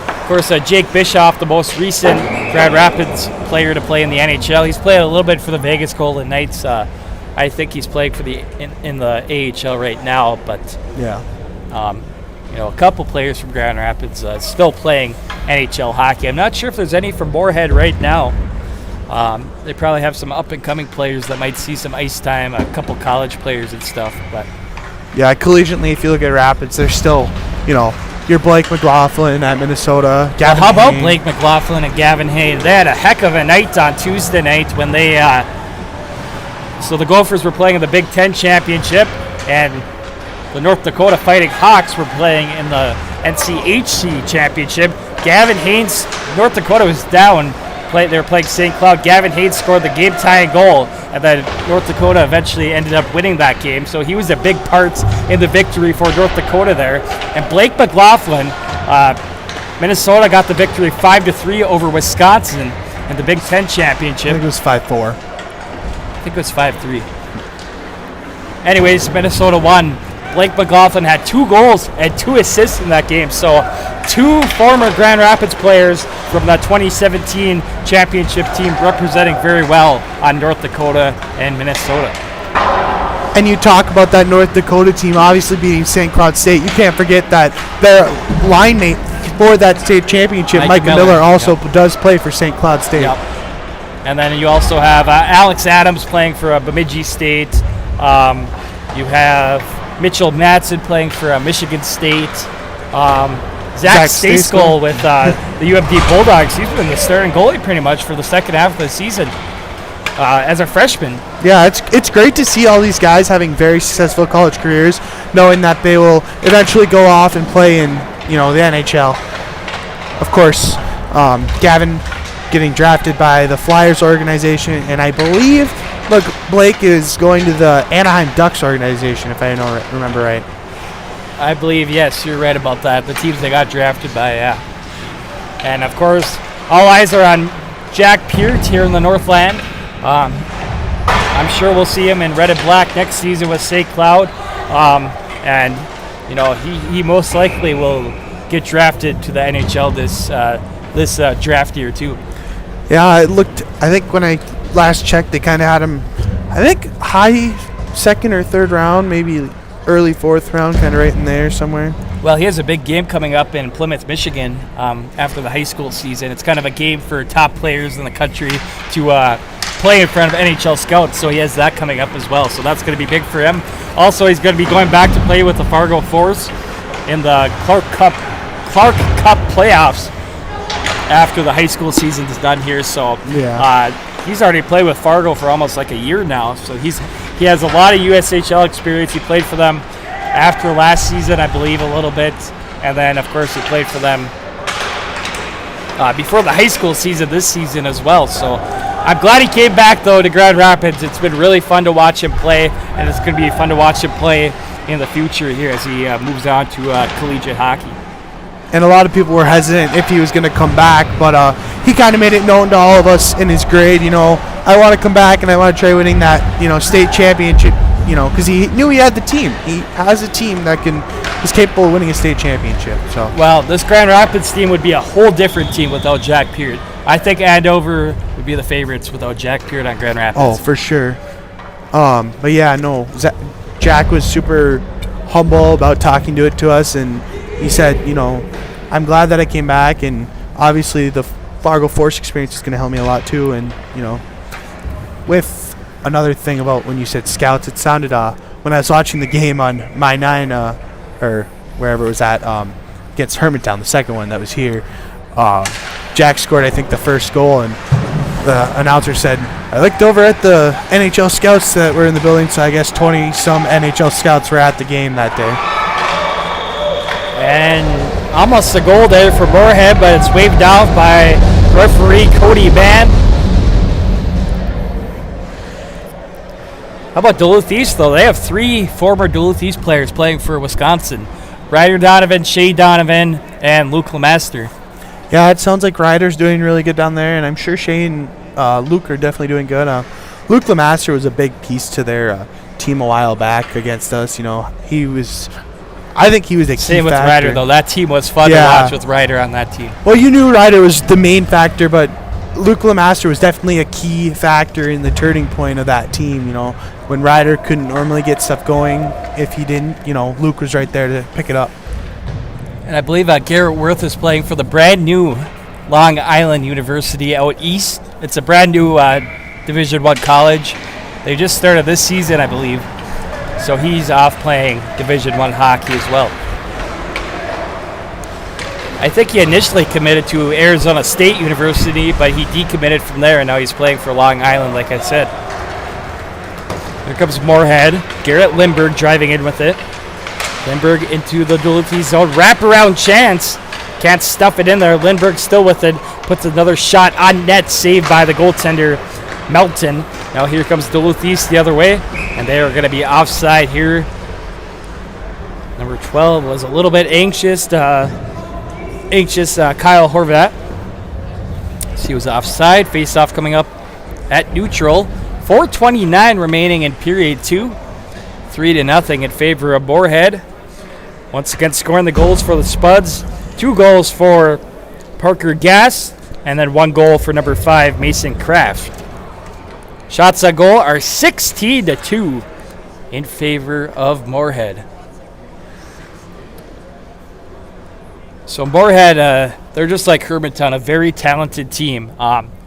Of course, Jake Bischoff, the most recent Grand Rapids player to play in the NHL. He's played a little bit for the Vegas Golden Knights. I think he's playing for in the AHL right now, but yeah, a couple players from Grand Rapids still playing NHL hockey. I'm not sure if there's any from Moorhead right now. They probably have some up-and-coming players that might see some ice time, a couple college players and stuff, but yeah, collegiately, if you look at Rapids, they're still, your Blake McLaughlin at Minnesota. Gavin How about Hayne. Blake McLaughlin and Gavin Hayne? They had a heck of a night on Tuesday night when they. So the Gophers were playing in the Big Ten championship, and the North Dakota Fighting Hawks were playing in the NCHC championship. Gavin Haynes, North Dakota was down. They were playing St. Cloud. Gavin Haynes scored the game-tying goal, and then North Dakota eventually ended up winning that game. So he was a big part in the victory for North Dakota there. And Blake McLaughlin, Minnesota got the victory 5-3 over Wisconsin in the Big Ten I championship. think it was 5-4. I think it was 5-3. Anyways, Minnesota won. Blake McLaughlin had 2 goals and 2 assists in that game. So 2 former Grand Rapids players from the 2017 championship team representing very well on North Dakota and Minnesota. And you talk about that North Dakota team obviously beating St. Cloud State. You can't forget that their line mate for that state championship, Micah Miller, also does play for St. Cloud State. Yep. And then you also have Alex Adams playing for Bemidji State. You have Mitchell Madsen playing for Michigan State. Zach Stayskol with the UMD Bulldogs. He's been the starting goalie pretty much for the second half of the season as a freshman. Yeah, it's great to see all these guys having very successful college careers, knowing that they will eventually go off and play in the NHL. Of course, Gavin getting drafted by the Flyers organization, and I believe Blake is going to the Anaheim Ducks organization, if I remember right. I believe, yes, you're right about that. The teams they got drafted by, yeah. And, of course, all eyes are on Jack Peart here in the Northland. I'm sure we'll see him in red and black next season with St. Cloud. And, he most likely will get drafted to the NHL this draft year, too. Yeah, I think when I last checked, they kind of had him, I think, high second or third round, maybe early fourth round, kind of right in there somewhere. Well, he has a big game coming up in Plymouth, Michigan after the high school season. It's kind of a game for top players in the country to play in front of NHL scouts, so he has that coming up as well. So that's going to be big for him. Also, he's going to be going back to play with the Fargo Force in the Clark Cup playoffs after the high school season is done here. So he's already played with Fargo for almost like a year now. So he has a lot of USHL experience. He played for them after last season, I believe, a little bit. And then, of course, he played for them before the high school season this season as well. So I'm glad he came back, though, to Grand Rapids. It's been really fun to watch him play, and it's going to be fun to watch him play in the future here as he moves on to collegiate hockey. And a lot of people were hesitant if he was going to come back, but he kind of made it known to all of us in his grade, I want to come back and I want to try winning that, state championship, because he knew he had the team. He has a team that is capable of winning a state championship. So well, this Grand Rapids team would be a whole different team without Jack Peart. I think Andover would be the favorites without Jack Peart on Grand Rapids. Oh, for sure. But yeah, no, Jack was super humble about talking to us, and he said, I'm glad that I came back, and obviously the Fargo Force experience is going to help me a lot too. And with another thing about when you said scouts, it sounded when I was watching the game on My 9 or wherever it was at against Hermantown, the second one that was here, Jack scored I think the first goal, and the announcer said, I looked over at the NHL scouts that were in the building, so I guess 20 some NHL scouts were at the game that day. And almost a goal there for Moorhead, but it's waved off by referee Cody Van. How about Duluth East, though? They have 3 former Duluth East players playing for Wisconsin. Ryder Donovan, Shea Donovan, and Luke Lemaster. Yeah, it sounds like Ryder's doing really good down there, and I'm sure Shea and Luke are definitely doing good. Luke Lemaster was a big piece to their team a while back against us. I think he was a key Same with factor. Ryder, though. That team was fun to watch with Ryder on that team. Well, you knew Ryder was the main factor, but Luke Lemaster was definitely a key factor in the turning point of that team. When Ryder couldn't normally get stuff going, if he didn't, Luke was right there to pick it up. And I believe Garrett Worth is playing for the brand new Long Island University out east. It's a brand new Division I college. They just started this season, I believe. So he's off playing Division I hockey as well. I think he initially committed to Arizona State University, but he decommitted from there, and now he's playing for Long Island, like I said. Here comes Moorhead. Garrett Lindbergh driving in with it. Lindbergh into the Duluth East zone. Wraparound chance. Can't stuff it in there. Lindbergh still with it. Puts another shot on net, saved by the goaltender, Melton. Now here comes Duluth East the other way, and they are going to be offside here. Number 12 was a little bit anxious. Kyle Horvat. So he was offside. Face-off coming up at neutral. 4:29 remaining in period 2. 3-0 in favor of Moorhead. Once again scoring the goals for the Spuds. 2 goals for Parker Gass, and then 1 goal for number 5, Mason Kraft. Shots on goal are 16-2 in favor of Moorhead. So Moorhead, they're just like Hermantown, a very talented team.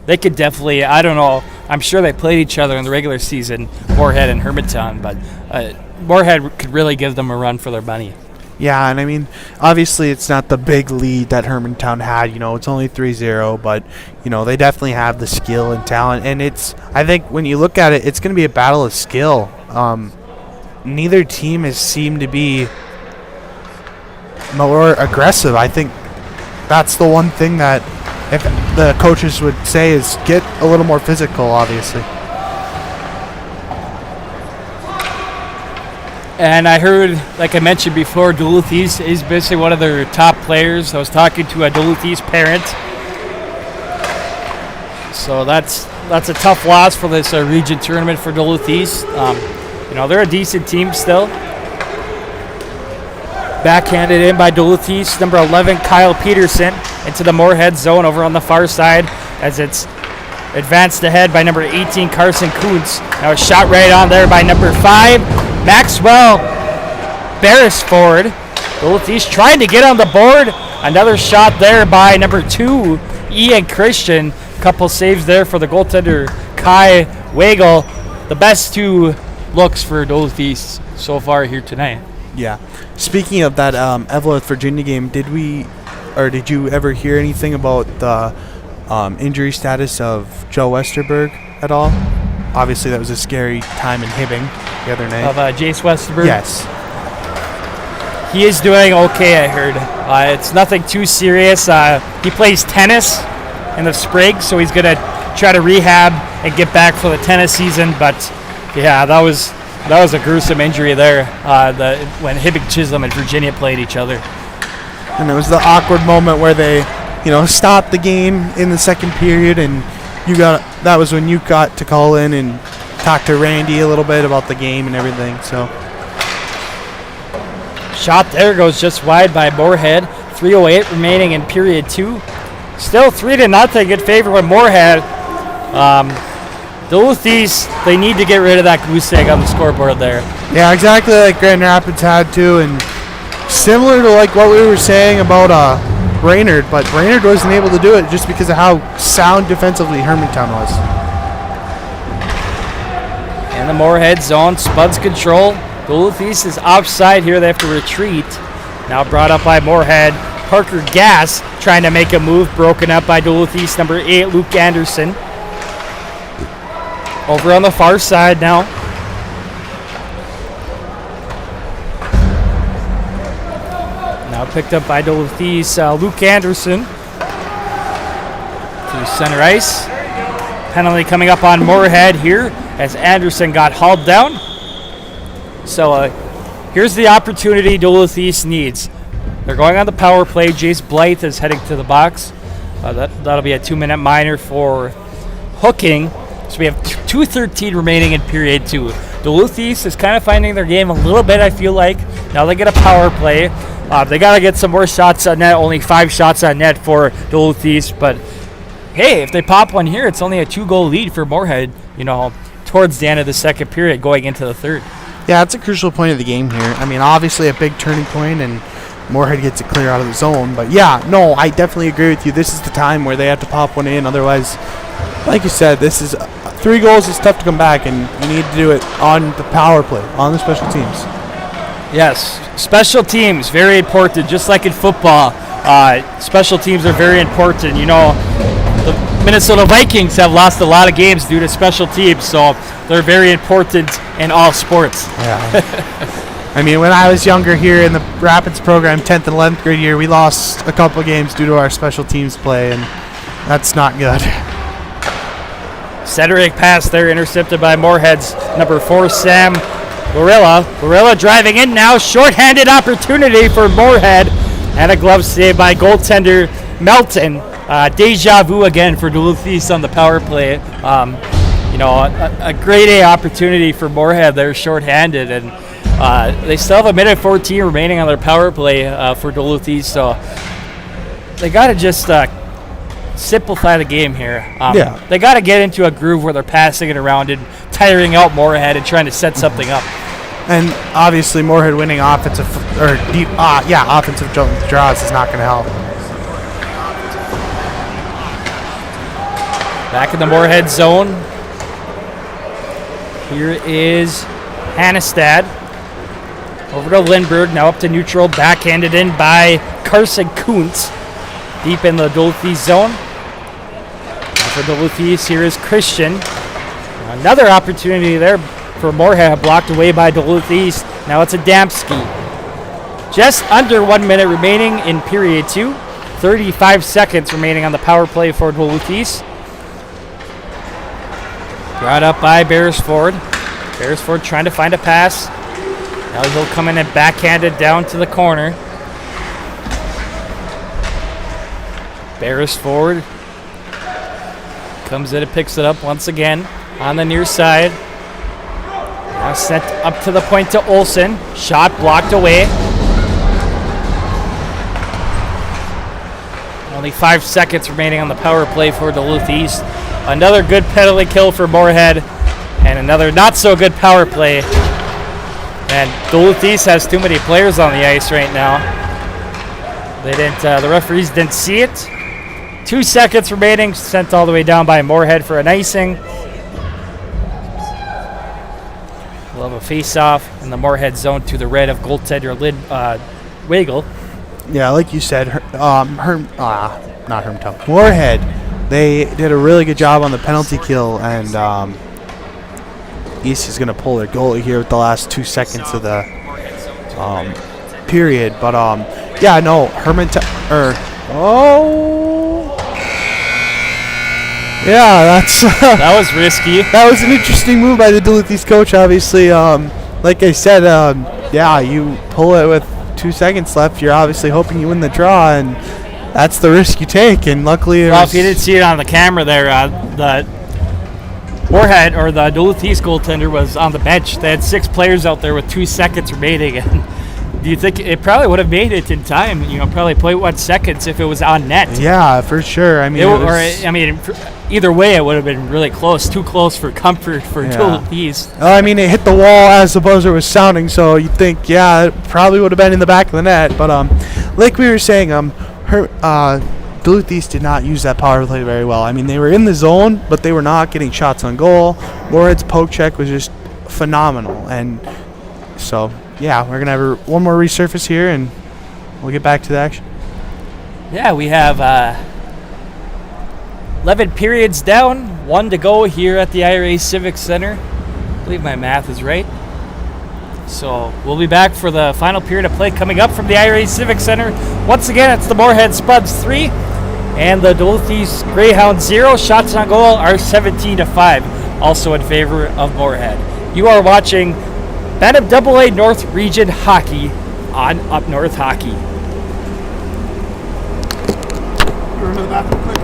They could definitely, I don't know, I'm sure they played each other in the regular season, Moorhead and Hermantown, but Moorhead could really give them a run for their money. Yeah, and I mean, obviously it's not the big lead that Hermantown had. It's only 3-0, but, they definitely have the skill and talent. And I think when you look at it, it's going to be a battle of skill. Neither team has seemed to be more aggressive. I think that's the one thing that if the coaches would say is get a little more physical, obviously. And I heard, like I mentioned before, Duluth East is basically one of their top players. I was talking to a Duluth East parent. So that's a tough loss for this region tournament for Duluth East. They're a decent team still. Backhanded in by Duluth East, number 11, Kyle Peterson, into the Moorhead zone over on the far side as it's advanced ahead by number 18, Carson Kuntz. Now a shot right on there by number 5, Maxwell Beresford. Duluth East trying to get on the board. Another shot there by number 2, Ian Christian. Couple saves there for the goaltender, Kai Wagle. The best 2 looks for Duluth East so far here tonight. Yeah. Speaking of that Evelyn, Virginia game, did you ever hear anything about the injury status of Joe Westerberg at all? Obviously, that was a scary time in Hibbing the other night. Of Jace Westerberg? Yes. He is doing okay, I heard. It's nothing too serious. He plays tennis in the spring, so he's going to try to rehab and get back for the tennis season. But, yeah, that was a gruesome injury there when Hibbing Chisholm and Virginia played each other. And it was the awkward moment where they, stopped the game in the second period, and that was when you got to call in and talk to Randy a little bit about the game and everything. So shot there goes just wide by Moorhead. 3:08 remaining in period 2. Still 3-0 in favor of Moorhead. Duluth East, they need to get rid of that goose egg on the scoreboard there. Yeah, exactly like Grand Rapids had to, and similar to like what we were saying about Brainerd, but Brainerd wasn't able to do it just because of how sound defensively Hermantown was. In the Moorhead zone, Spuds control. Duluth East is offside here. They have to retreat. Now brought up by Moorhead. Parker Gass trying to make a move, broken up by Duluth East, number 8, Luke Anderson. Over on the far side now. Now picked up by Duluth East, Luke Anderson. To center ice. Penalty coming up on Moorhead here as Anderson got hauled down. So here's the opportunity Duluth East needs. They're going on the power play. Jace Blythe is heading to the box. That'll be a 2-minute minor for hooking. So we have 2:13 remaining in period 2. Duluth East is kind of finding their game a little bit, I feel like. Now they get a power play. They got to get some more shots on net. Only 5 shots on net for Duluth East. But, hey, if they pop one here, it's only a 2-goal lead for Moorhead, towards the end of the second period going into the third. Yeah, it's a crucial point of the game here. I mean, obviously a big turning point, and Moorhead gets it clear out of the zone. But, yeah, no, I definitely agree with you. This is the time where they have to pop one in. Otherwise, like you said, this is 3 goals is tough to come back, and you need to do it on the power play, on the special teams. Yes, special teams, very important, just like in football. Special teams are very important. You know, the Minnesota Vikings have lost a lot of games due to special teams, so they're very important in all sports. Yeah. I mean, when I was younger here in the Rapids program, 10th and 11th grade year, we lost a couple games due to our special teams play, and that's not good. Cedric pass there, intercepted by Moorhead's number 4, Sam Lorilla. Lorilla driving in now, shorthanded opportunity for Moorhead, and a glove save by goaltender Melton. Deja vu again for Duluth East on the power play. You know, a grade A opportunity for Moorhead. They're shorthanded, and they still have a minute 14 remaining on their power play for Duluth East, so they got to just simplify the game here. They got to get into a groove where they're passing it around and tiring out Moorhead and trying to set something up. And obviously, Moorhead winning offensive draws is not going to help. Back in the Moorhead zone. Here is Hannestad. Over to Lindbergh, now up to neutral, backhanded in by Carson Kuntz. Deep in the Duluth East zone. Now for Duluth East, here is Christian. Another opportunity there for Moorhead, blocked away by Duluth East. Now it's Adamski. Just under 1 minute remaining in period 2. 35 seconds remaining on the power play for Duluth East. Brought up by Beresford. Beresford trying to find a pass. Now he'll come in and backhand it down to the corner. Beresford comes in and picks it up once again on the near side. Now sent up to the point to Olsen. Shot blocked away. Only 5 seconds remaining on the power play for Duluth East. Another good penalty kill for Moorhead, and another not so good power play. And Duluth East has too many players on the ice right now. They didn't. The referees didn't see it. 2 seconds remaining. Sent all the way down by Moorhead for an icing. We'll have a face-off in the Moorhead zone to the red of goaltender Weigel. Yeah, like you said, Moorhead. They did a really good job on the penalty kill, and East is going to pull their goalie here with the last 2 seconds of the period. But that was risky. That was an interesting move by the Duluth East coach. Obviously, like I said, you pull it with 2 seconds left. You're obviously hoping you win the draw, and that's the risk you take. And luckily, if you didn't see it on the camera there, the Moorhead or the Duluth East goaltender was on the bench. They had 6 players out there with 2 seconds remaining. And do you think it probably would have made it in time? You know, probably 0.1 seconds if it was on net. Yeah, for sure. I mean, either way, it would have been really close. Too close for comfort for Duluth East. I mean, it hit the wall as the buzzer was sounding, so you'd think, it probably would have been in the back of the net. But like we were saying, Duluth East did not use that power play very well. I mean, they were in the zone, but they were not getting shots on goal. Moorhead's poke check was just phenomenal. And so, we're going to have one more resurface here, and we'll get back to the action. Yeah, we have 11 periods down, 1 to go here at the IRA Civic Center. I believe my math is right. So we'll be back for the final period of play coming up from the IRA Civic Center. Once again, it's the Moorhead Spuds 3 and the Duluth East Greyhounds 0. Shots on goal are 17-5, also in favor of Moorhead. You are watching Bantam AA North Region Hockey on Up North Hockey. Remember the bathroom quick?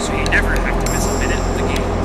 So you never have to miss a minute of the game.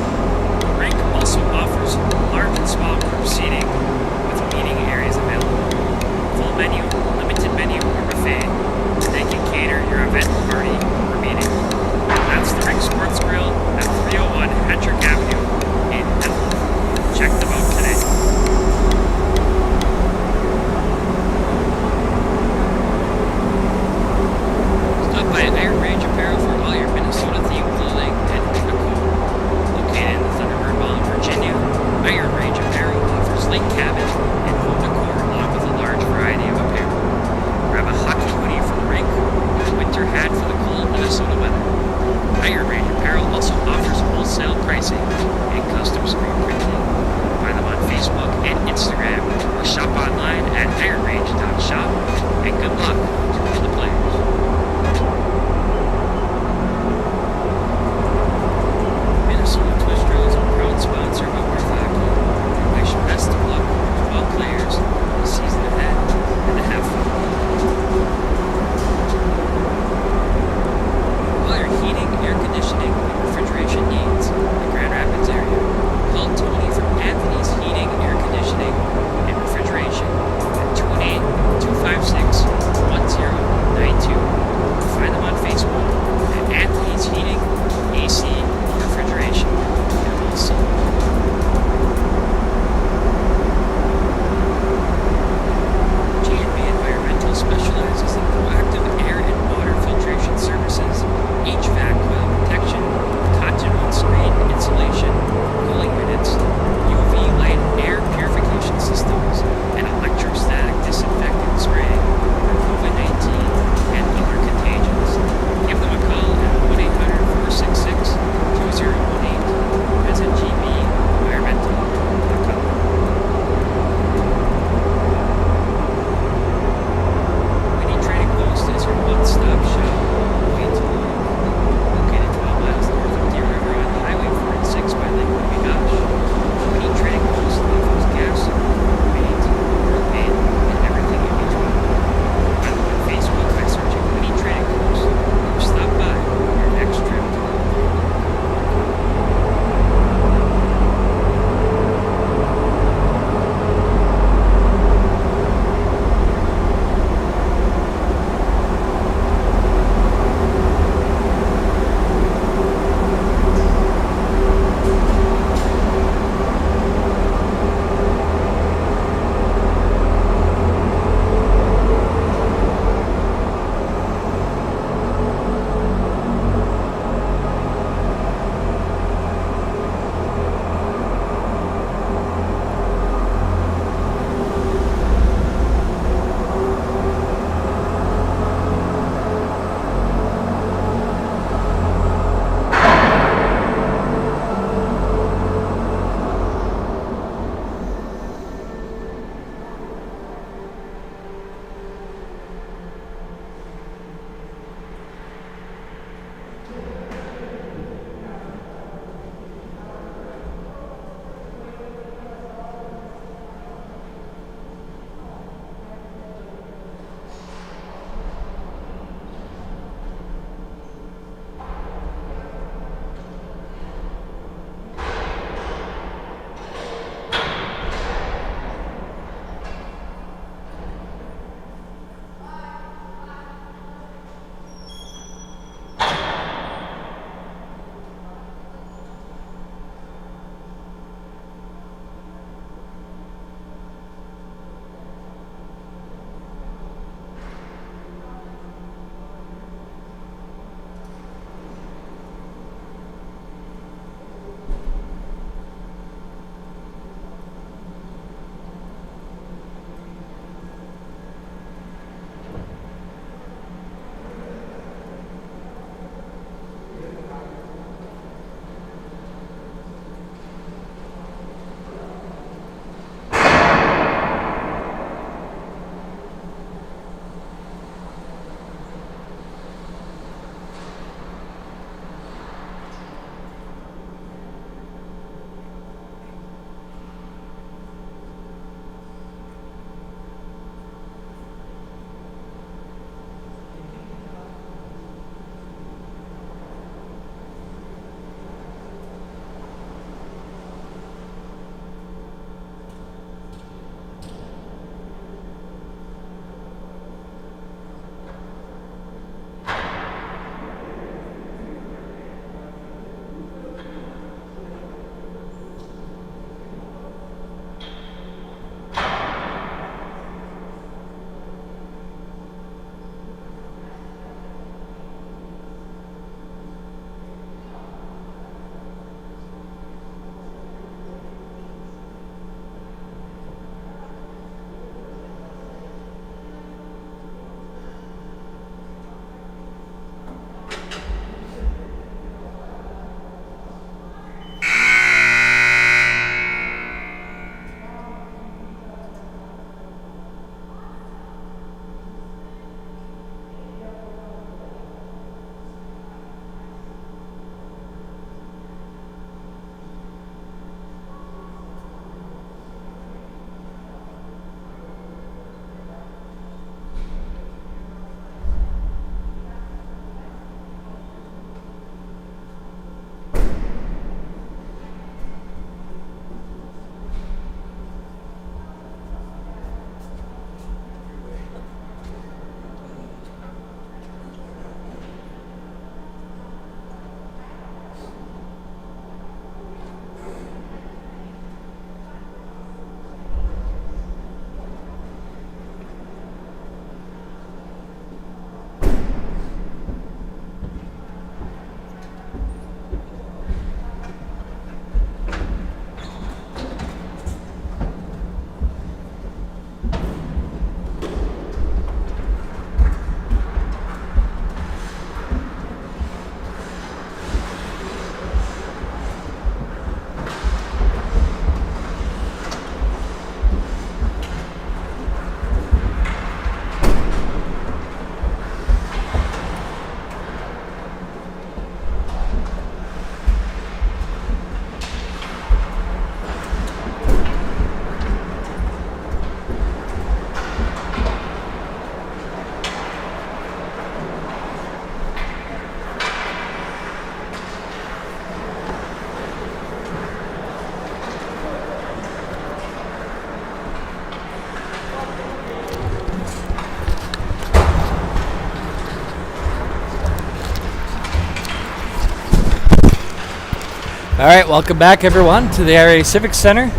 All right, welcome back, everyone, to the IRA Civic Center.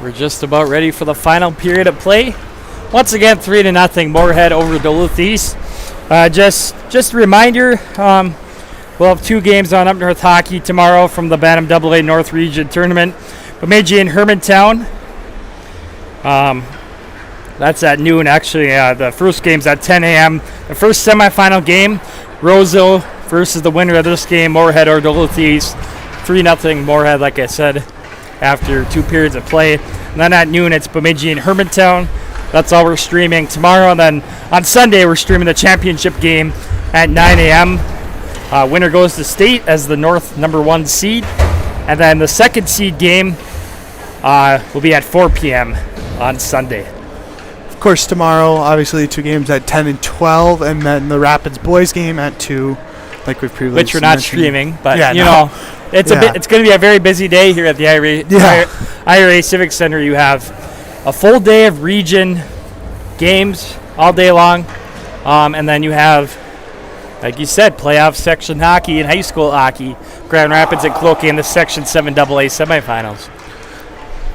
We're just about ready for the final period of play. Once again, 3-0 Moorhead over Duluth East. Just a reminder, we'll have 2 games on Up North Hockey tomorrow from the Bantam AA North Region Tournament. Bemidji and Hermantown. That's at noon, actually. The first game's at 10 a.m. The first semifinal game, Roseville versus the winner of this game, Moorhead or Duluth East. 3-0 Moorhead, like I said, after 2 periods of play. And then at noon, it's Bemidji and Hermantown. That's all we're streaming tomorrow. And then on Sunday, we're streaming the championship game at 9 a.m. Winner goes to state as the North #1 seed. And then the second seed game will be at 4 p.m. on Sunday. Of course, tomorrow, obviously, 2 games at 10 and 12, and then the Rapids boys game at 2, like we've previously which we're not mentioned. streaming, but it's Yeah. it's going to be a very busy day here at the IRA Civic Center. You have a full day of region games all day long, and then you have, like you said, playoff section hockey and high school hockey. Grand Rapids and Cloquet in the Section 7 AA semifinals.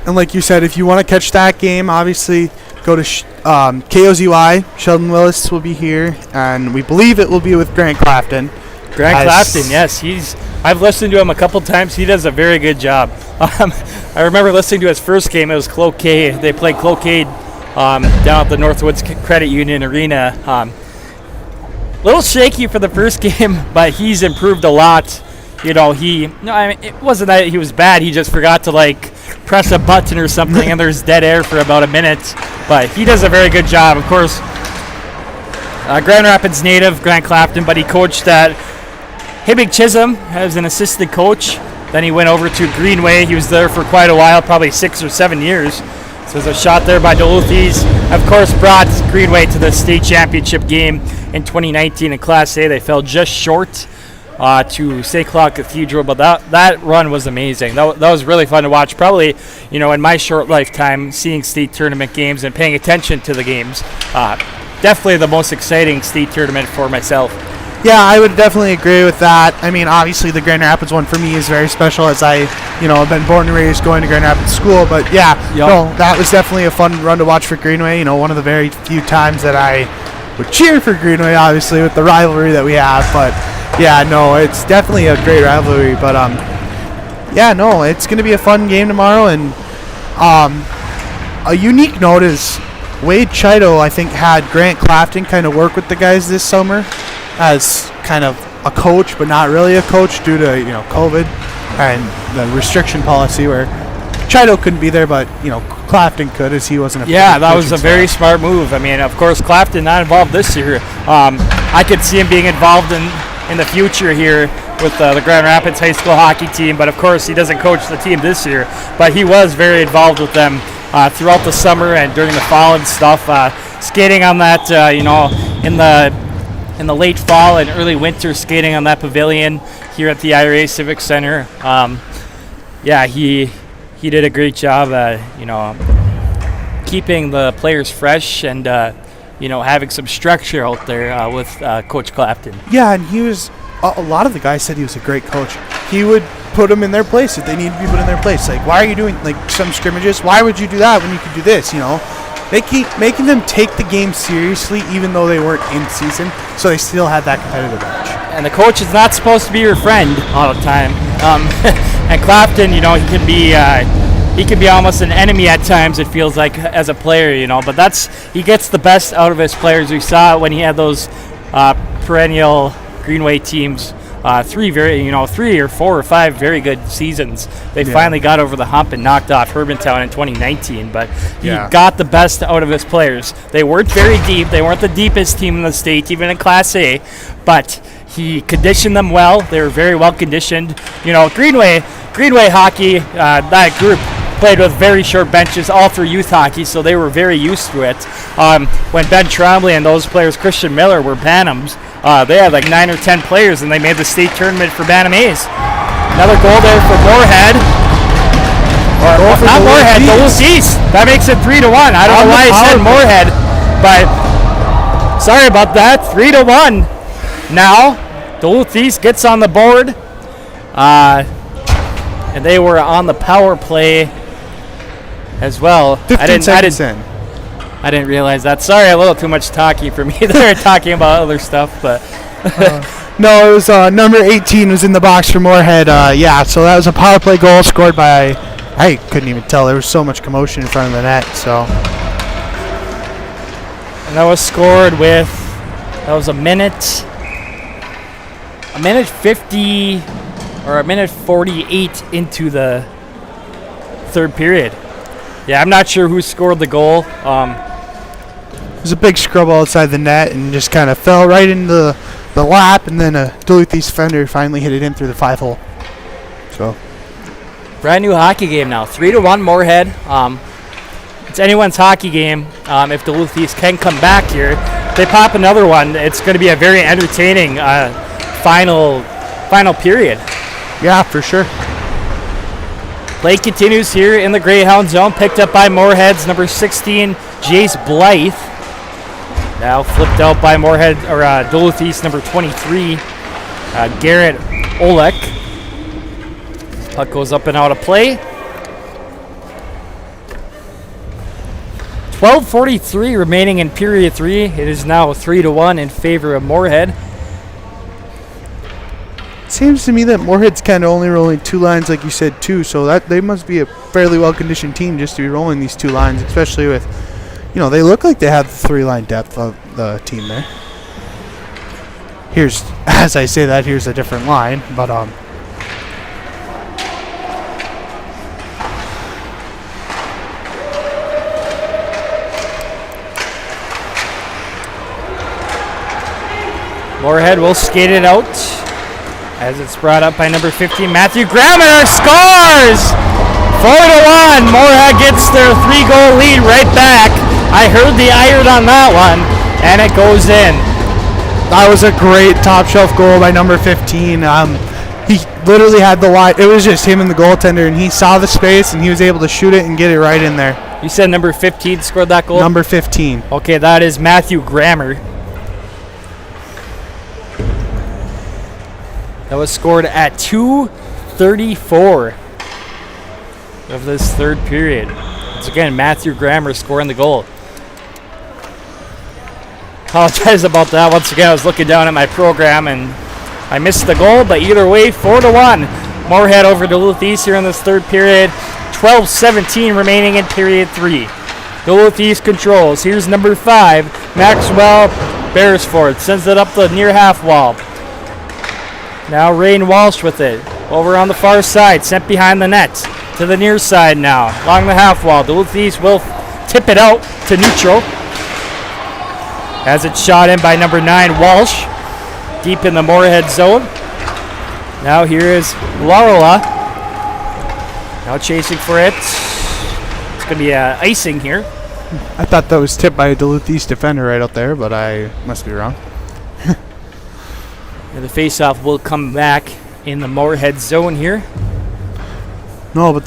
And like you said, if you want to catch that game, obviously go to KOZY. Sheldon Willis will be here, and we believe it will be with Grant Clafton. Clafton, yes, I've listened to him a couple times. He does a very good job. I remember listening to his first game. It was Cloquet. They played Cloquet down at the Northwoods Credit Union Arena. Little shaky for the first game, but he's improved a lot. It wasn't that he was bad. He just forgot to press a button or something, and there's dead air for about a minute. But he does a very good job. Of course, Grand Rapids native, Grant Clafton, but he coached at Hibbing Chisholm as an assistant coach. Then he went over to Greenway. He was there for quite a while, probably 6 or 7 years. So there's a shot there by Duluth East. Of course, brought Greenway to the state championship game in 2019 in Class A. They fell just short to St. Cloud Cathedral, but that run was amazing. That was really fun to watch. Probably, in my short lifetime, seeing state tournament games and paying attention to the games. Definitely the most exciting state tournament for myself. Yeah, I would definitely agree with that. I mean, obviously the Grand Rapids one for me is very special, as I, have been born and raised going to Grand Rapids school. But that was definitely a fun run to watch for Greenway. One of the very few times that I would cheer for Greenway, obviously with the rivalry that we have. But it's definitely a great rivalry. But it's going to be a fun game tomorrow. And a unique note is Wade Chido, I think, had Grant Clafton kind of work with the guys this summer as kind of a coach, but not really a coach due to COVID and the restriction policy where Chido couldn't be there, but Clafton could, as he wasn't. That was a very smart move. I mean, of course, Clafton not involved this year. I could see him being involved in the future here with the Grand Rapids high school hockey team, but of course he doesn't coach the team this year. But he was very involved with them throughout the summer and during the fall and stuff. Skating on that, in the late fall and early winter, skating on that pavilion here at the IRA Civic Center. He did a great job, keeping the players fresh and having some structure out there with Coach Clafton. Yeah, and he was. A lot of the guys said he was a great coach. He would put them in their place if they needed to be put in their place. Like, why are you doing some scrimmages? Why would you do that when you could do this? They keep making them take the game seriously, even though they weren't in season, so they still had that competitive edge. And the coach is not supposed to be your friend all the time. And Clafton, he can be almost an enemy at times, it feels like, as a player, But he gets the best out of his players. We saw it when he had those perennial Greenway teams. 3 or 4 or 5 very good seasons. They finally got over the hump and knocked off Hermantown in 2019, but he got the best out of his players. They weren't very deep. They weren't the deepest team in the state, even in Class A, but he conditioned them well. They were very well conditioned. Greenway hockey, that group played with very short benches all through youth hockey, so they were very used to it. When Ben Trombley and those players, Christian Miller, were Bantams, they had 9 or 10 players, and they made the state tournament for Bantam A's. Another goal there for Moorhead. Not Moorhead, Duluth East. That makes it 3-1. I don't know why I said Moorhead, but sorry about that. 3-1. Now, Duluth East gets on the board. And they were on the power play as well. 15 seconds in. I didn't realize that. Sorry, a little too much talking for me. They're talking about other stuff, but No, it was number 18 was in the box for Moorhead. So that was a power play goal scored by, I couldn't even tell. There was so much commotion in front of the net. And that was scored with, that was a minute 50 or a minute 48 into the third period. Yeah, I'm not sure who scored the goal. It was a big scrub outside the net and just kind of fell right into the lap, and then a Duluth East defender finally hit it in through the 5-hole. So, brand new hockey game now, 3-1 Moorhead. It's anyone's hockey game. If Duluth East can come back here, if they pop another one, it's going to be a very entertaining final period. Yeah, for sure. Play continues here in the Greyhound zone, picked up by Moorhead's number 16, Jace Blythe. Now flipped out by Moorhead, or Duluth East number 23, Garrett Olek. Puck goes up and out of play. 12:43 remaining in period 3. It is now 3-1 in favor of Moorhead. Seems to me that Moorhead's kind of only rolling 2 lines, like you said, too. So that they must be a fairly well-conditioned team just to be rolling these 2 lines, especially with, they look like they have the 3-line depth of the team there. Here's, as I say that, here's a different line, but Moorhead will skate it out as it's brought up by number 15, Matthew Graminer scores! 4-1. Moorhead gets their 3-goal lead right back. I heard the iron on that one, and it goes in. That was a great top shelf goal by number 15. He literally had the line. It was just him and the goaltender, and he saw the space, and he was able to shoot it and get it right in there. You said number 15 scored that goal? Number 15. Okay, that is Matthew Grammer. That was scored at 2:34 of this third period. Once again, Matthew Grammer scoring the goal. Apologize about that. Once again, I was looking down at my program and I missed the goal, but either way, 4-1. Moorhead over Duluth East here in this third period. 12:17 remaining in period 3. Duluth East controls. Here's number 5, Maxwell Beresford. Sends it up the near half wall. Now Rain Walsh with it. Over on the far side, sent behind the net. To the near side now, along the half wall. Duluth East will tip it out to neutral. As it's shot in by number 9, Walsh. Deep in the Moorhead zone. Now here is Larola. Now chasing for it. It's going to be icing here. I thought that was tipped by a Duluth East defender right out there, but I must be wrong. The face-off will come back in the Moorhead zone here. No, but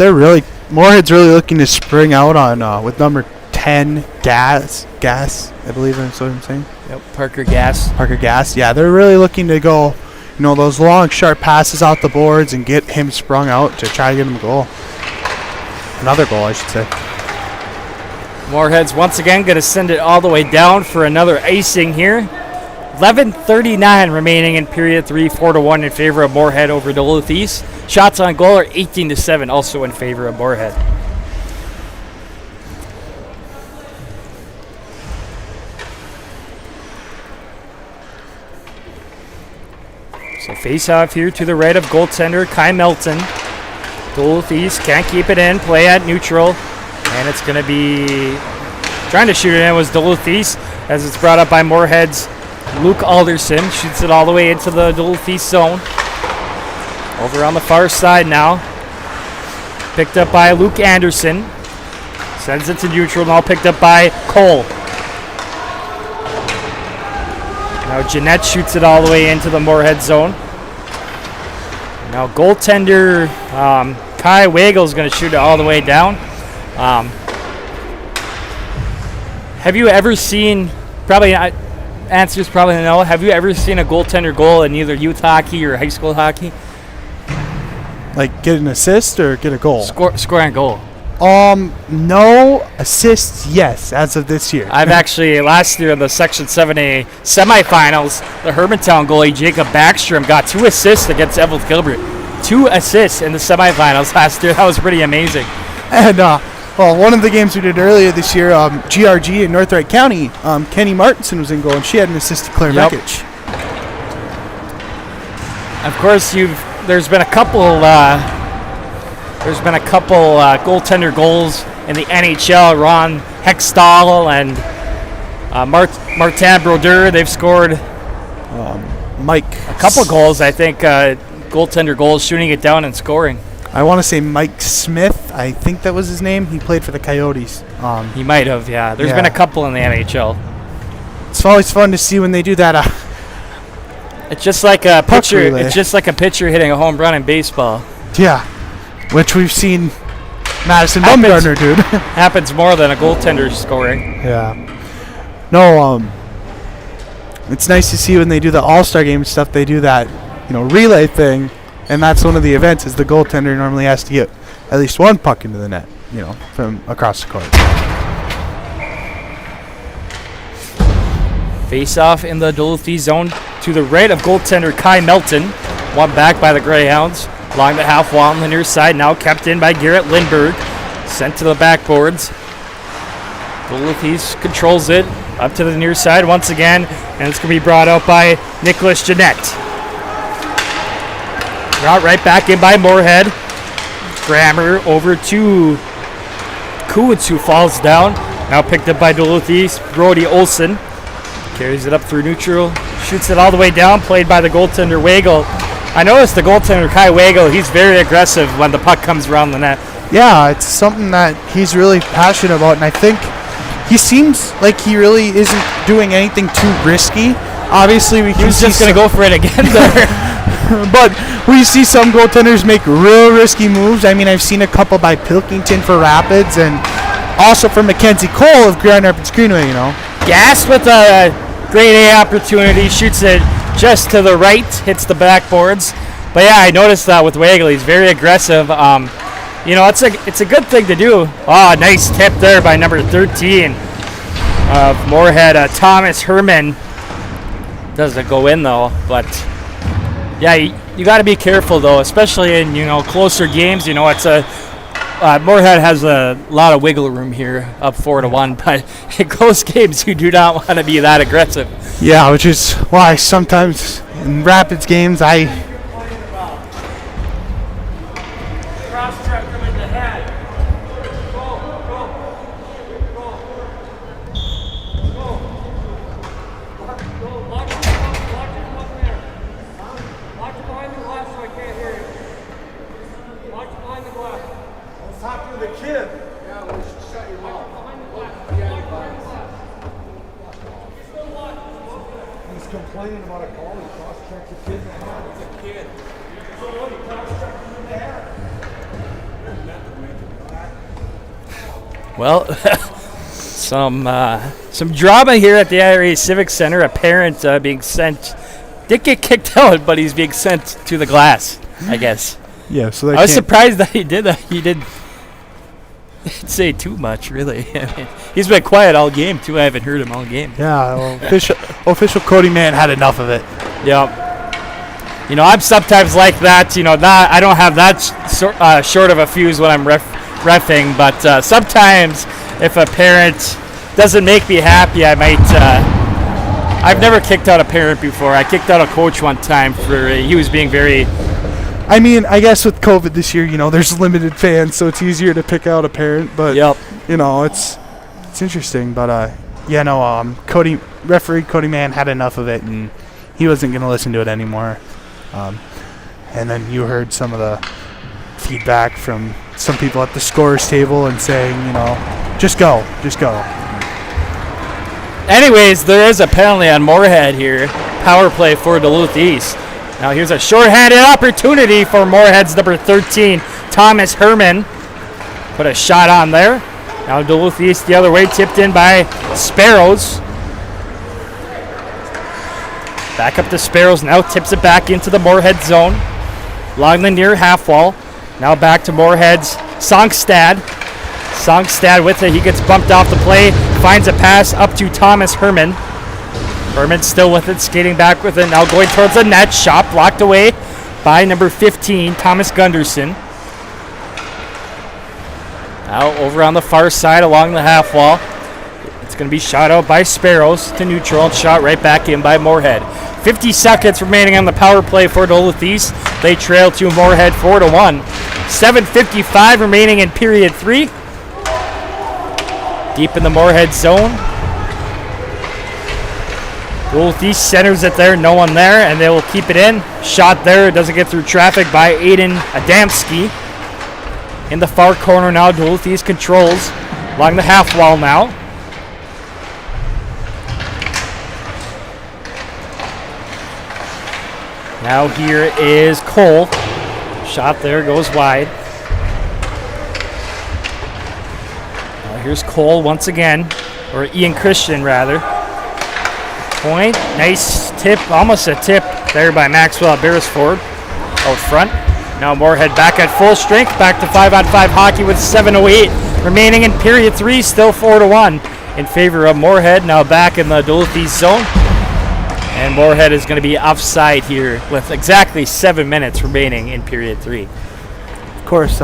Moorhead's really looking to spring out on with number 10, Gas, I believe that's what I'm saying. Yep, Parker Gass. Yeah, they're really looking to go, those long, sharp passes out the boards and get him sprung out to try to get him a goal. Another goal, I should say. Moorhead's once again going to send it all the way down for another icing here. 11:39 remaining in period 3, 4-1 in favor of Moorhead over Duluth East. Shots on goal are 18-7, also in favor of Moorhead. So face-off here to the right of goaltender Kai Melton. Duluth East can't keep it in, play at neutral, and it's going to be trying to shoot it in was Duluth East as it's brought up by Moorhead's Luke Alderson. Shoots it all the way into the Duluth East zone. Over on the far side now. Picked up by Luke Anderson. Sends it to neutral, now picked up by Cole. Now Jeanette shoots it all the way into the Moorhead zone. Now goaltender Kai Wagel's going to shoot it all the way down. Have you ever seen, probably answer is probably no, have you ever seen a goaltender goal in either youth hockey or high school hockey? Like get an assist or get a goal? Score and goal. No assists, yes, as of this year. I've actually, last year in the Section 7A semifinals, the Hermantown goalie Jacob Backstrom got 2 assists against Evelyn Gilbert. 2 assists in the semifinals last year. That was pretty amazing. And, one of the games we did earlier this year, GRG in North Wright County, Kenny Martinson was in goal, and she had an assist to Claire Mekic. Of course, there's been a couple goaltender goals in the NHL. Ron Hextall and Martin Brodeur, they've scored a couple goals, I think, goaltender goals, shooting it down and scoring. I want to say Mike Smith. I think that was his name. He played for the Coyotes. He might have, yeah. There's been a couple in the NHL. It's always fun to see when they do that. It's just like a pitcher. Relay. It's just like a pitcher hitting a home run in baseball. Yeah, which we've seen Madison Bumgarner do. Happens more than a goaltender scoring. Yeah. No. It's nice to see when they do the All-Star Game stuff. They do that, relay thing, and that's one of the events. Is the goaltender normally has to get at least one puck into the net, from across the court. Face-off in the Duluth East zone to the right of goaltender Kai Melton. One back by the Greyhounds. Along the half wall on the near side. Now kept in by Garrett Lindberg. Sent to the backboards. Duluth East controls it. Up to the near side once again. And it's going to be brought out by Nicholas Jeanette. Brought right back in by Moorhead. Grammer over to Kuwitz, who falls down. Now picked up by Duluth East. Brody Olson. Carries it up through neutral, shoots it all the way down, played by the goaltender Wagle. I noticed the goaltender Kai Wagle, he's very aggressive when the puck comes around the net. Yeah, it's something that he's really passionate about, and I think he seems like he really isn't doing anything too risky. Obviously, he was just going to go for it again there. But we see some goaltenders make real risky moves. I mean, I've seen a couple by Pilkington for Rapids, and also for Mackenzie Cole of Grand Rapids Greenway, Gas with a grade A opportunity, shoots it just to the right, hits the backboards. But yeah, I noticed that with Wagle, he's very aggressive. It's a good thing to do. Oh, nice tip there by number 13 of Moorhead, Thomas Herman. Doesn't go in though, but yeah, you got to be careful though, especially in closer games. It's Moorhead has a lot of wiggle room here, up 4-1, but in close games, you do not want to be that aggressive. Yeah, which is why sometimes in Rapids games, complaining about a goal. He cross-checked the kid. It's a kid. So what? He cross-checked him in the head. Well, some drama here at the IRA Civic Center. A parent being sent, did get kicked out, but he's being sent to the glass, I guess. Yeah, so I was surprised that he did that. He didn't say too much, really. I mean, he's been quiet all game, too. I haven't heard him all game. Yeah, well, official Cody Mann had enough of it. Yeah. I'm sometimes like that. I don't have that short of a fuse when I'm reffing, but sometimes if a parent doesn't make me happy, I might. I've never kicked out a parent before. I kicked out a coach one time he was being very. I mean, I guess with COVID this year, there's limited fans, so it's easier to pick out a parent. But it's interesting. But referee Cody Mann had enough of it, and he wasn't going to listen to it anymore. And then you heard some of the feedback from some people at the scorers table and saying, just go. Anyways, there is a penalty on Moorhead here. Power play for Duluth East. Now here's a shorthanded opportunity for Moorhead's number 13, Thomas Herman. Put a shot on there. Now Duluth East the other way, tipped in by Sparrows. Back up to Sparrows now, tips it back into the Moorhead zone. Along the near half wall. Now back to Moorhead's Songstad. Songstad with it. He gets bumped off the play. Finds a pass up to Thomas Herman. Herman still with it, skating back with it. Now going towards the net. Shot blocked away by number 15, Thomas Gunderson. Now over on the far side along the half wall. It's going to be shot out by Sparrows to neutral and shot right back in by Moorhead. 50 seconds remaining on the power play for Duluth East. They trail to Moorhead 4-1. 7:55 remaining in period 3. Deep in the Moorhead zone. Duluth East centers it there, no one there, and they will keep it in. Shot there, it doesn't get through traffic by Aiden Adamski. In the far corner now, Duluth East controls along the half wall now. Now here is Cole. Shot there, goes wide. Now here's Cole once again, or Ian Christian rather. Point, nice tip, almost a tip there by Maxwell Beresford out front. Now Moorhead back at full strength, back to 5-on-5 hockey with 7:08 remaining in period 3, still 4-1 in favor of Moorhead. Now back in the Duluth East zone. And Moorhead is going to be offside here with exactly 7 minutes remaining in period 3. Of course,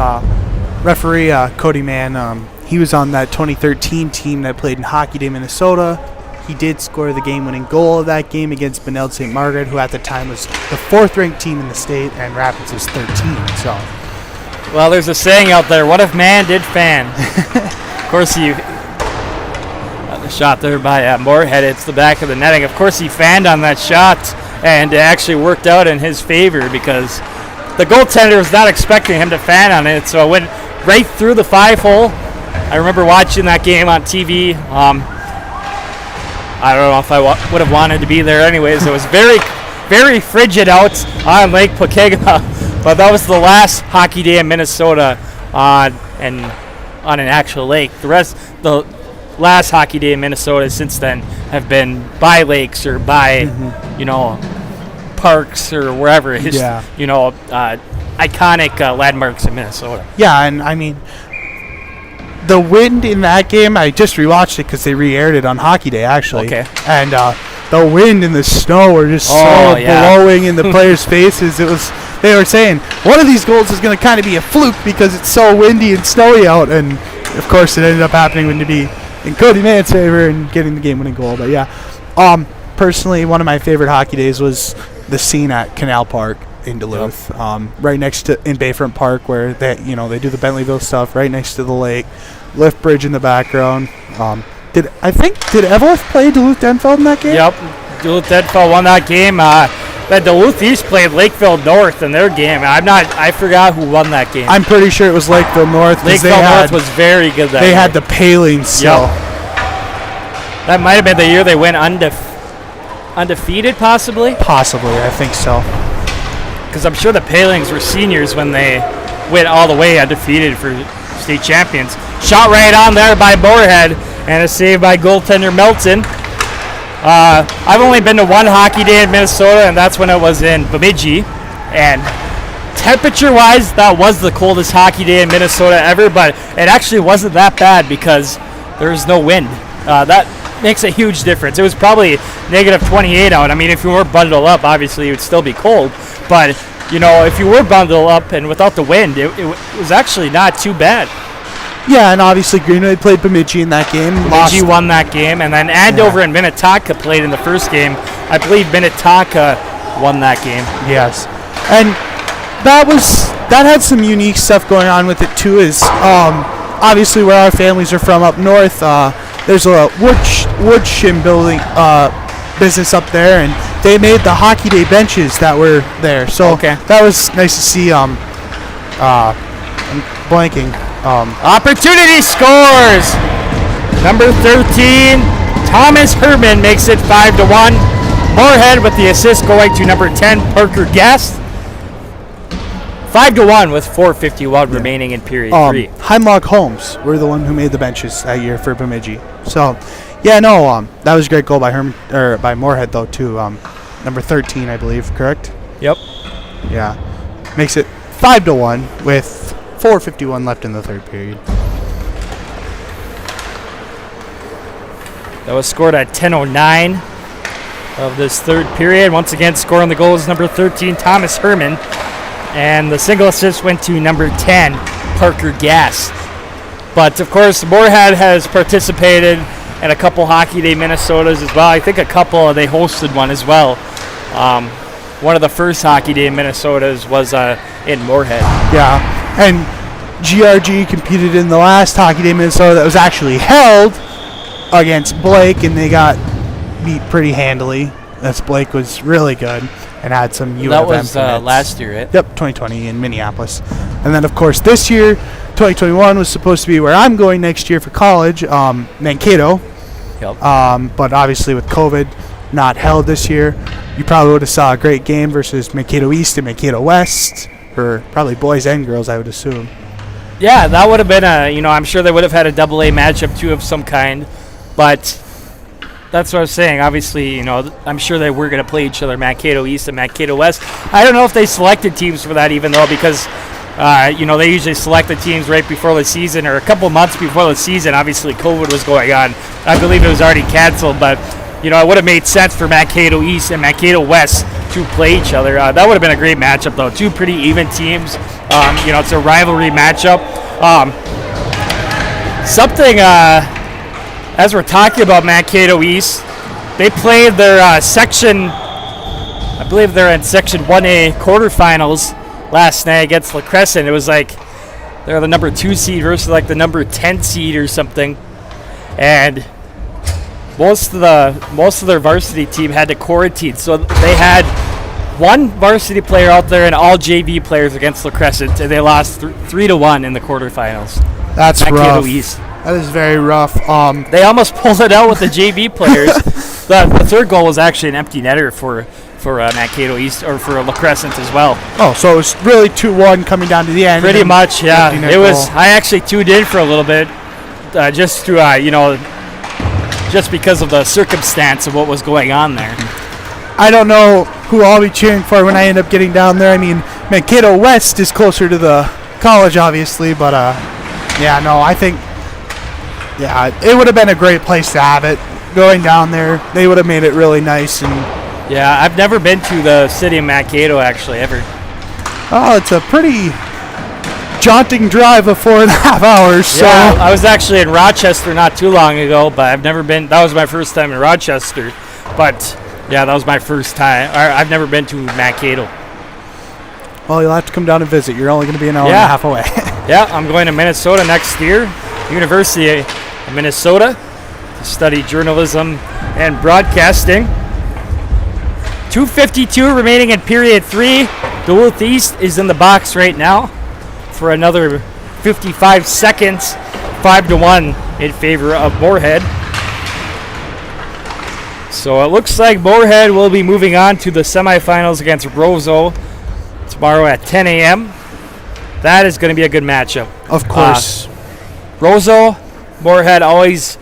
referee Cody Mann, he was on that 2013 team that played in Hockey Day, Minnesota. He did score the game-winning goal of that game against Benilde St. Margaret, who at the time was the 4th-ranked team in the state, and Rapids was 13. So, well, there's a saying out there: "What if man did fan?" Of course, he the shot there by Moorhead. It's the back of the netting. Of course, he fanned on that shot, and it actually worked out in his favor because the goaltender was not expecting him to fan on it, so it went right through the 5-hole. I remember watching that game on TV. I don't know if I would have wanted to be there anyways. It was very, very frigid out on Lake Pokega, but that was the last hockey day in Minnesota on an actual lake. The last hockey day in Minnesota since then have been by lakes or by, parks or wherever. Iconic landmarks in Minnesota. Yeah, and I mean, the wind in that game, I just rewatched it because they re-aired it on Hockey Day, actually. Okay. And the wind and the snow were just blowing in the players' faces. They were saying, one of these goals is going to kind of be a fluke because it's so windy and snowy out. And, of course, it ended up happening to be in Cody Mann's favor and getting the game-winning goal. But, yeah, personally, one of my favorite hockey days was the scene at Canal Park in Duluth, right next to in Bayfront Park, where they do the Bentleyville stuff right next to the lake, lift bridge in the background. Did Evelyn play Duluth Denfeld in that game? Yep, Duluth Denfeld won that game. That Duluth East played Lakeville North in their game. I forgot who won that game. I'm pretty sure it was Lakeville North. Lakeville North was very good that year. They had the Palings. So. Yep. That might have been the year they went undefeated, possibly. Possibly, I think so. Because I'm sure the Palings were seniors when they went all the way undefeated for state champions. Shot right on there by Moorhead, and a save by goaltender Melton. I've only been to one hockey day in Minnesota, and that's when it was in Bemidji. And temperature-wise, that was the coldest hockey day in Minnesota ever, but it actually wasn't that bad because there was no wind. That makes a huge difference. It was probably negative 28 out. I mean, if you were bundled up, obviously it would still be cold. But, if you were bundled up and without the wind, it was actually not too bad. Yeah, and obviously Greenway played Bemidji in that game. Bemidji won that game, and then Andover and Minnetonka played in the first game. I believe Minnetonka won that game. Yes, and that had some unique stuff going on with it too. Is obviously where our families are from up north. There's a wood shim building business up there, and they made the hockey day benches that were there. So that was nice to see. I'm blanking. Opportunity scores! Number 13, Thomas Herman makes it 5-1. Moorhead with the assist going to number 10, Parker Guest. 5-1 with 4:51 remaining in period 3. Heimlock Holmes were the one who made the benches that year for Bemidji. So, that was a great goal by by Moorhead though too. Number 13, I believe, correct? Yep. Yeah, makes it 5-1 with 4:51 left in the third period. That was scored at 10:09 of this third period. Once again, scoring the goals, number 13, Thomas Herman. And the single assist went to number 10, Parker Gass. But, of course, Moorhead has participated in a couple Hockey Day Minnesotas as well. I think a couple, they hosted one as well. One of the first Hockey Day Minnesotas was in Moorhead. Yeah, and GRG competed in the last Hockey Day Minnesota that was actually held against Blake, and they got beat pretty handily. That's Blake was really good and had some UFM That was commits. last year, right? Yep, 2020 in Minneapolis. And then, of course, this year, 2021 was supposed to be where I'm going next year for college, Mankato. Yep. But obviously with COVID not held this year, you probably would have saw a great game versus Mankato East and Mankato West, for probably boys and girls, I would assume. Yeah, that would have been I'm sure they would have had a AA matchup too of some kind. But that's what I was saying. Obviously, I'm sure they were going to play each other, Mankato East and Mankato West. I don't know if they selected teams for that even though, because they usually select the teams right before the season or a couple months before the season. Obviously, COVID was going on. I believe it was already canceled, but it would have made sense for Mankato East and Mankato West to play each other. That would have been a great matchup, though. Two pretty even teams. It's a rivalry matchup. As we're talking about Mankato East, they played their section, I believe they're in Section 1A quarterfinals last night against La Crescent. It was like they're the number 2 seed versus like the number 10 seed or something. And most of their varsity team had to quarantine. So they had one varsity player out there and all JV players against La Crescent, and they lost 3-1 in the quarterfinals. That's Mankato rough. East. That is very rough. They almost pulled it out with the JV players. The third goal was actually an empty netter for Mankato East, or for La Crescent as well. Oh, so it was really 2-1 coming down to the end. Pretty much, yeah. It was. Goal. I actually tuned in for a little bit, just to just because of the circumstance of what was going on there. I don't know who I'll be cheering for when I end up getting down there. I mean, Mankato West is closer to the college, obviously, but I think. Yeah, it would have been a great place to have it. Going down there, they would have made it really nice. And yeah, I've never been to the city of Mankato, actually, ever. Oh, it's a pretty jaunting drive of 4.5 hours. So. Yeah, I was actually in Rochester not too long ago, but I've never been. That was my first time in Rochester. But, yeah, that was my first time. I've never been to Mankato. Well, you'll have to come down and visit. You're only going to be an hour and a half away. Yeah, I'm going to Minnesota next year. University of Minnesota to study journalism and broadcasting. 2:52 remaining in period 3. Duluth East is in the box right now for another 55 seconds. 5-1 in favor of Moorhead. So it looks like Moorhead will be moving on to the semifinals against Roseau tomorrow at 10 a.m. That is going to be a good matchup. Of course. Roseau, Moorhead always,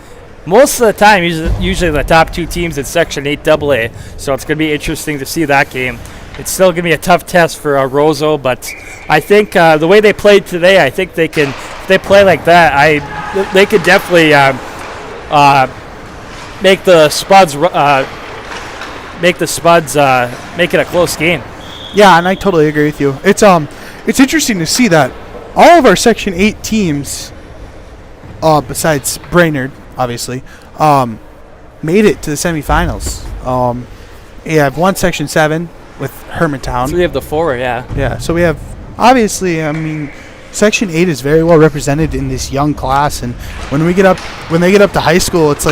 most of the time, usually the top 2 teams in Section 8 AA. So it's going to be interesting to see that game. It's still going to be a tough test for Roseau, but I think the way they played today, I think they can, if they play like that, they could definitely make the Spuds make it a close game. Yeah, and I totally agree with you. It's interesting to see that all of our Section 8 teams, besides Brainerd, obviously, made it to the semifinals. You have one Section 7 with Hermantown. 3 of the 4, yeah. Yeah, so we have, obviously, I mean, Section 8 is very well represented in this young class, and when they get up to high school, it's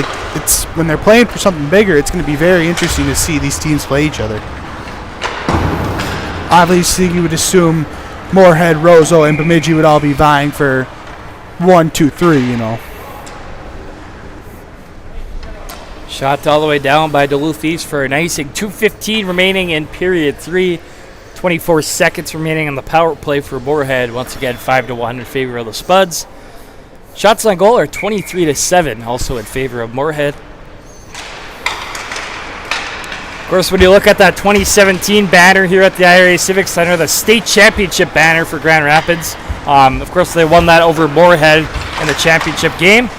when they're playing for something bigger, it's going to be very interesting to see these teams play each other. Obviously, you would assume Moorhead, Roseau, and Bemidji would all be vying for 1, 2, 3, Shot all the way down by Duluth East for an icing. 2:15 remaining in period 3. 24 seconds remaining on the power play for Moorhead. Once again, 5-1 in favor of the Spuds. Shots on goal are 23-7, also in favor of Moorhead. course, when you look at that 2017 banner here at the IRA Civic Center, the state championship banner for Grand Rapids. Of course, they won that over Moorhead in the championship game.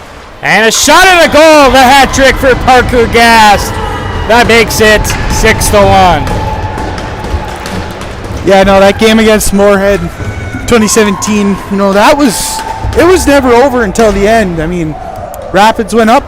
And a shot and a goal, the hat trick for Parker Gast. That makes it 6-1. Yeah, no, that game against Moorhead 2017, it was never over until the end. I mean, Rapids went up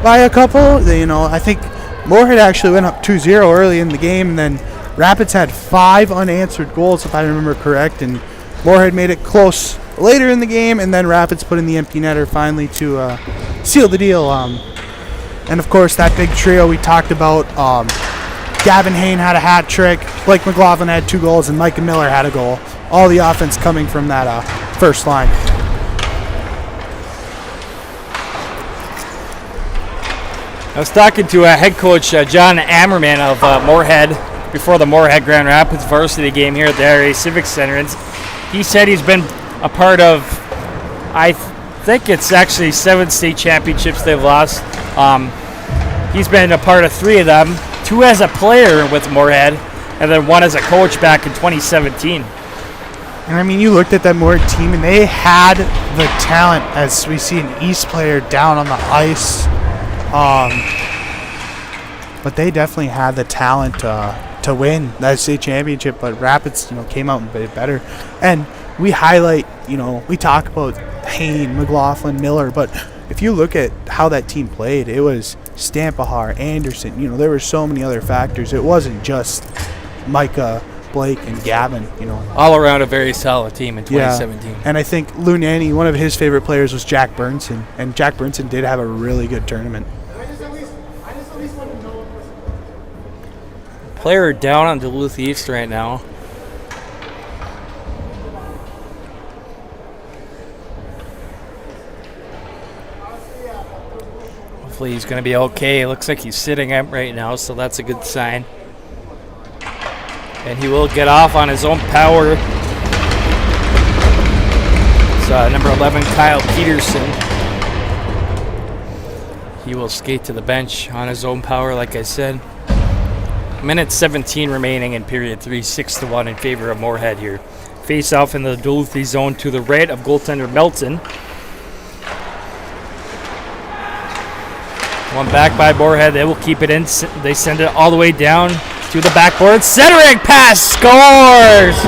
by a couple. I think Moorhead actually went up 2-0 early in the game, and then Rapids had 5 unanswered goals, if I remember correct, and Moorhead made it close later in the game, and then Rapids put in the empty netter finally to seal the deal. And of course, that big trio we talked about, Gavin Hain had a hat trick, Blake McLaughlin had 2 goals, and Micah Miller had a goal. All the offense coming from that first line. I was talking to head coach John Ammerman of Moorhead before the Moorhead Grand Rapids varsity game here at the IRA Civic Center, and he said he's been a part of, I think it's actually 7 state championships they've lost. He's been a part of 3 of them, 2 as a player with Moorhead, and then 1 as a coach back in 2017. And I mean, you looked at that Moorhead team, and they had the talent, as we see an East player down on the ice. But they definitely had the talent to win that state championship. But Rapids, came out and played better. And we highlight, we talk about Hain, McLaughlin, Miller, but if you look at how that team played, it was Stampahar, Anderson. There were so many other factors. It wasn't just Micah, Blake, and Gavin. All around a very solid team in 2017. Yeah. And I think Lunani, one of his favorite players was Jack Burnson, and Jack Burnson did have a really good tournament. Player down on Duluth East right now. Hopefully he's going to be okay. It looks like he's sitting up right now, so that's a good sign. And he will get off on his own power. So number 11, Kyle Peterson. He will skate to the bench on his own power, like I said. Minute 17 remaining in period 3, 6-1 in favor of Moorhead here. Face off in the Duluth zone to the right of goaltender Melton. One back by Moorhead. They will keep it in. They send it all the way down to the backboard. Centering pass, scores!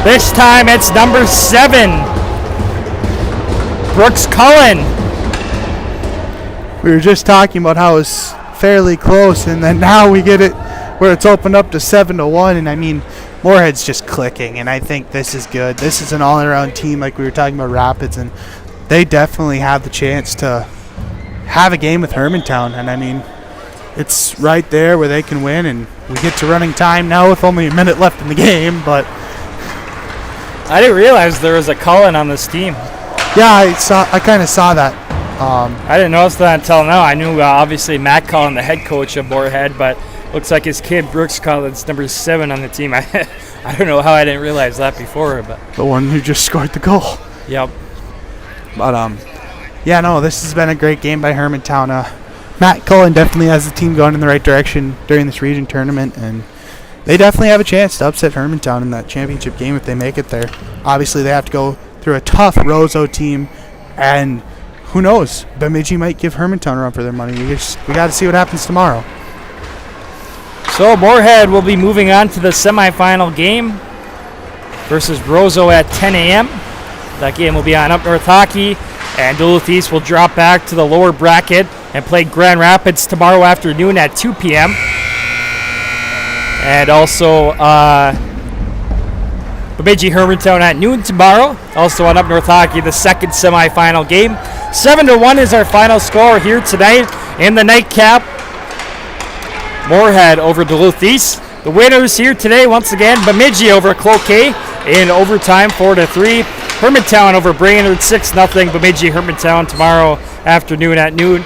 This time it's number 7, Brooks Cullen. We were just talking about how it was fairly close, and then now we get it where it's opened up to 7-1, and I mean, Moorhead's just clicking, and I think this is good. This is an all-around team like we were talking about Rapids, and they definitely have the chance to have a game with Hermantown, and I mean, it's right there where they can win, and we get to running time now with only a minute left in the game, but I didn't realize there was a Cullen on this team. Yeah, I kind of saw that. I didn't notice that until now. I knew obviously Matt Cullen, the head coach of Moorhead, but looks like his kid Brooks Cullen's number 7 on the team. I don't know how I didn't realize that before, but the one who just scored the goal. Yep. But yeah, no, this has been a great game by Hermantown. Matt Cullen definitely has the team going in the right direction during this region tournament, and they definitely have a chance to upset Hermantown in that championship game if they make it there. Obviously, they have to go through a tough Roseau team, and who knows? Bemidji might give Hermantown a run for their money. We got to see what happens tomorrow. So Moorhead will be moving on to the semifinal game versus Roseau at 10 a.m. That game will be on Up North Hockey, and Duluth East will drop back to the lower bracket and play Grand Rapids tomorrow afternoon at 2 p.m. And also Bemidji Hermantown at noon tomorrow. Also on Up North Hockey, the second semifinal game. 7-1 is our final score here tonight in the nightcap. Moorhead over Duluth East. The winners here today, once again, Bemidji over Cloquet in overtime, 4-3. Hermantown over Brainerd, 6-0. Bemidji Hermantown tomorrow afternoon at noon.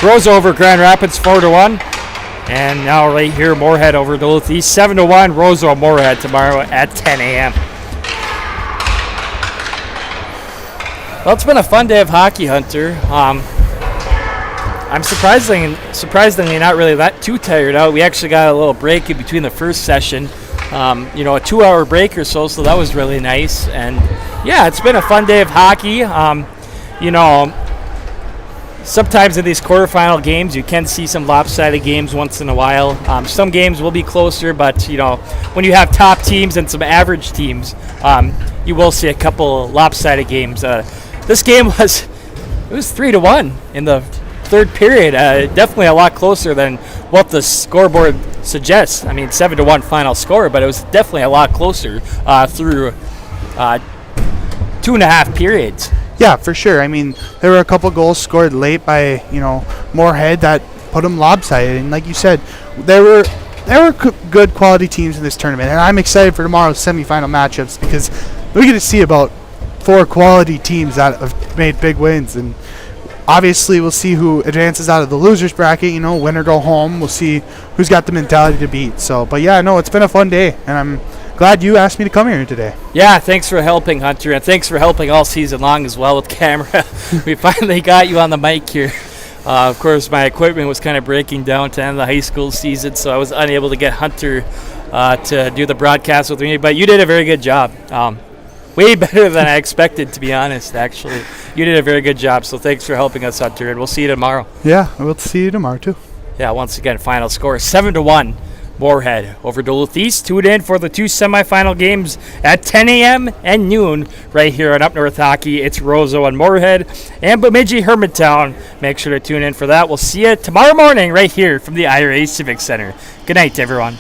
Roseau over Grand Rapids, 4-1. And now right here, Moorhead over Duluth East, 7-1. Roseau Moorhead tomorrow at 10 a.m. Well, it's been a fun day of hockey, Hunter. I'm surprisingly not really that too tired out. We actually got a little break in between the first session, a 2-hour break or so that was really nice. And yeah, it's been a fun day of hockey. Sometimes in these quarterfinal games, you can see some lopsided games once in a while. Some games will be closer, but when you have top teams and some average teams, you will see a couple lopsided games. This game was 3-1 in the third period. Definitely a lot closer than what the scoreboard suggests. I mean, 7-1 final score, but it was definitely a lot closer through 2.5 periods. Yeah, for sure. I mean, there were a couple goals scored late by, Moorhead that put them lopsided. And like you said, there were good quality teams in this tournament. And I'm excited for tomorrow's semifinal matchups because we get to see about 4 quality teams that have made big wins. And obviously we'll see who advances out of the losers bracket, win or go home. We'll see who's got the mentality to beat. So, but yeah, no, it's been a fun day. And I'm glad you asked me to come here today. Yeah, thanks for helping, Hunter, and thanks for helping all season long as well with camera. We finally got you on the mic here. Of course, my equipment was kind of breaking down to end the high school season, so I was unable to get Hunter to do the broadcast with me, but you did a very good job. Way better than I expected, to be honest, actually. You did a very good job, so thanks for helping us, Hunter, and we'll see you tomorrow. Yeah, we'll see you tomorrow, too. Yeah, once again, final score 7-1. Moorhead over Duluth East. Tune in for the 2 semifinal games at 10 a.m. and noon right here on Up North Hockey. It's Roseau and Moorhead and Bemidji Hermantown. Make sure to tune in for that. We'll see you tomorrow morning right here from the IRA Civic Center. Good night, everyone.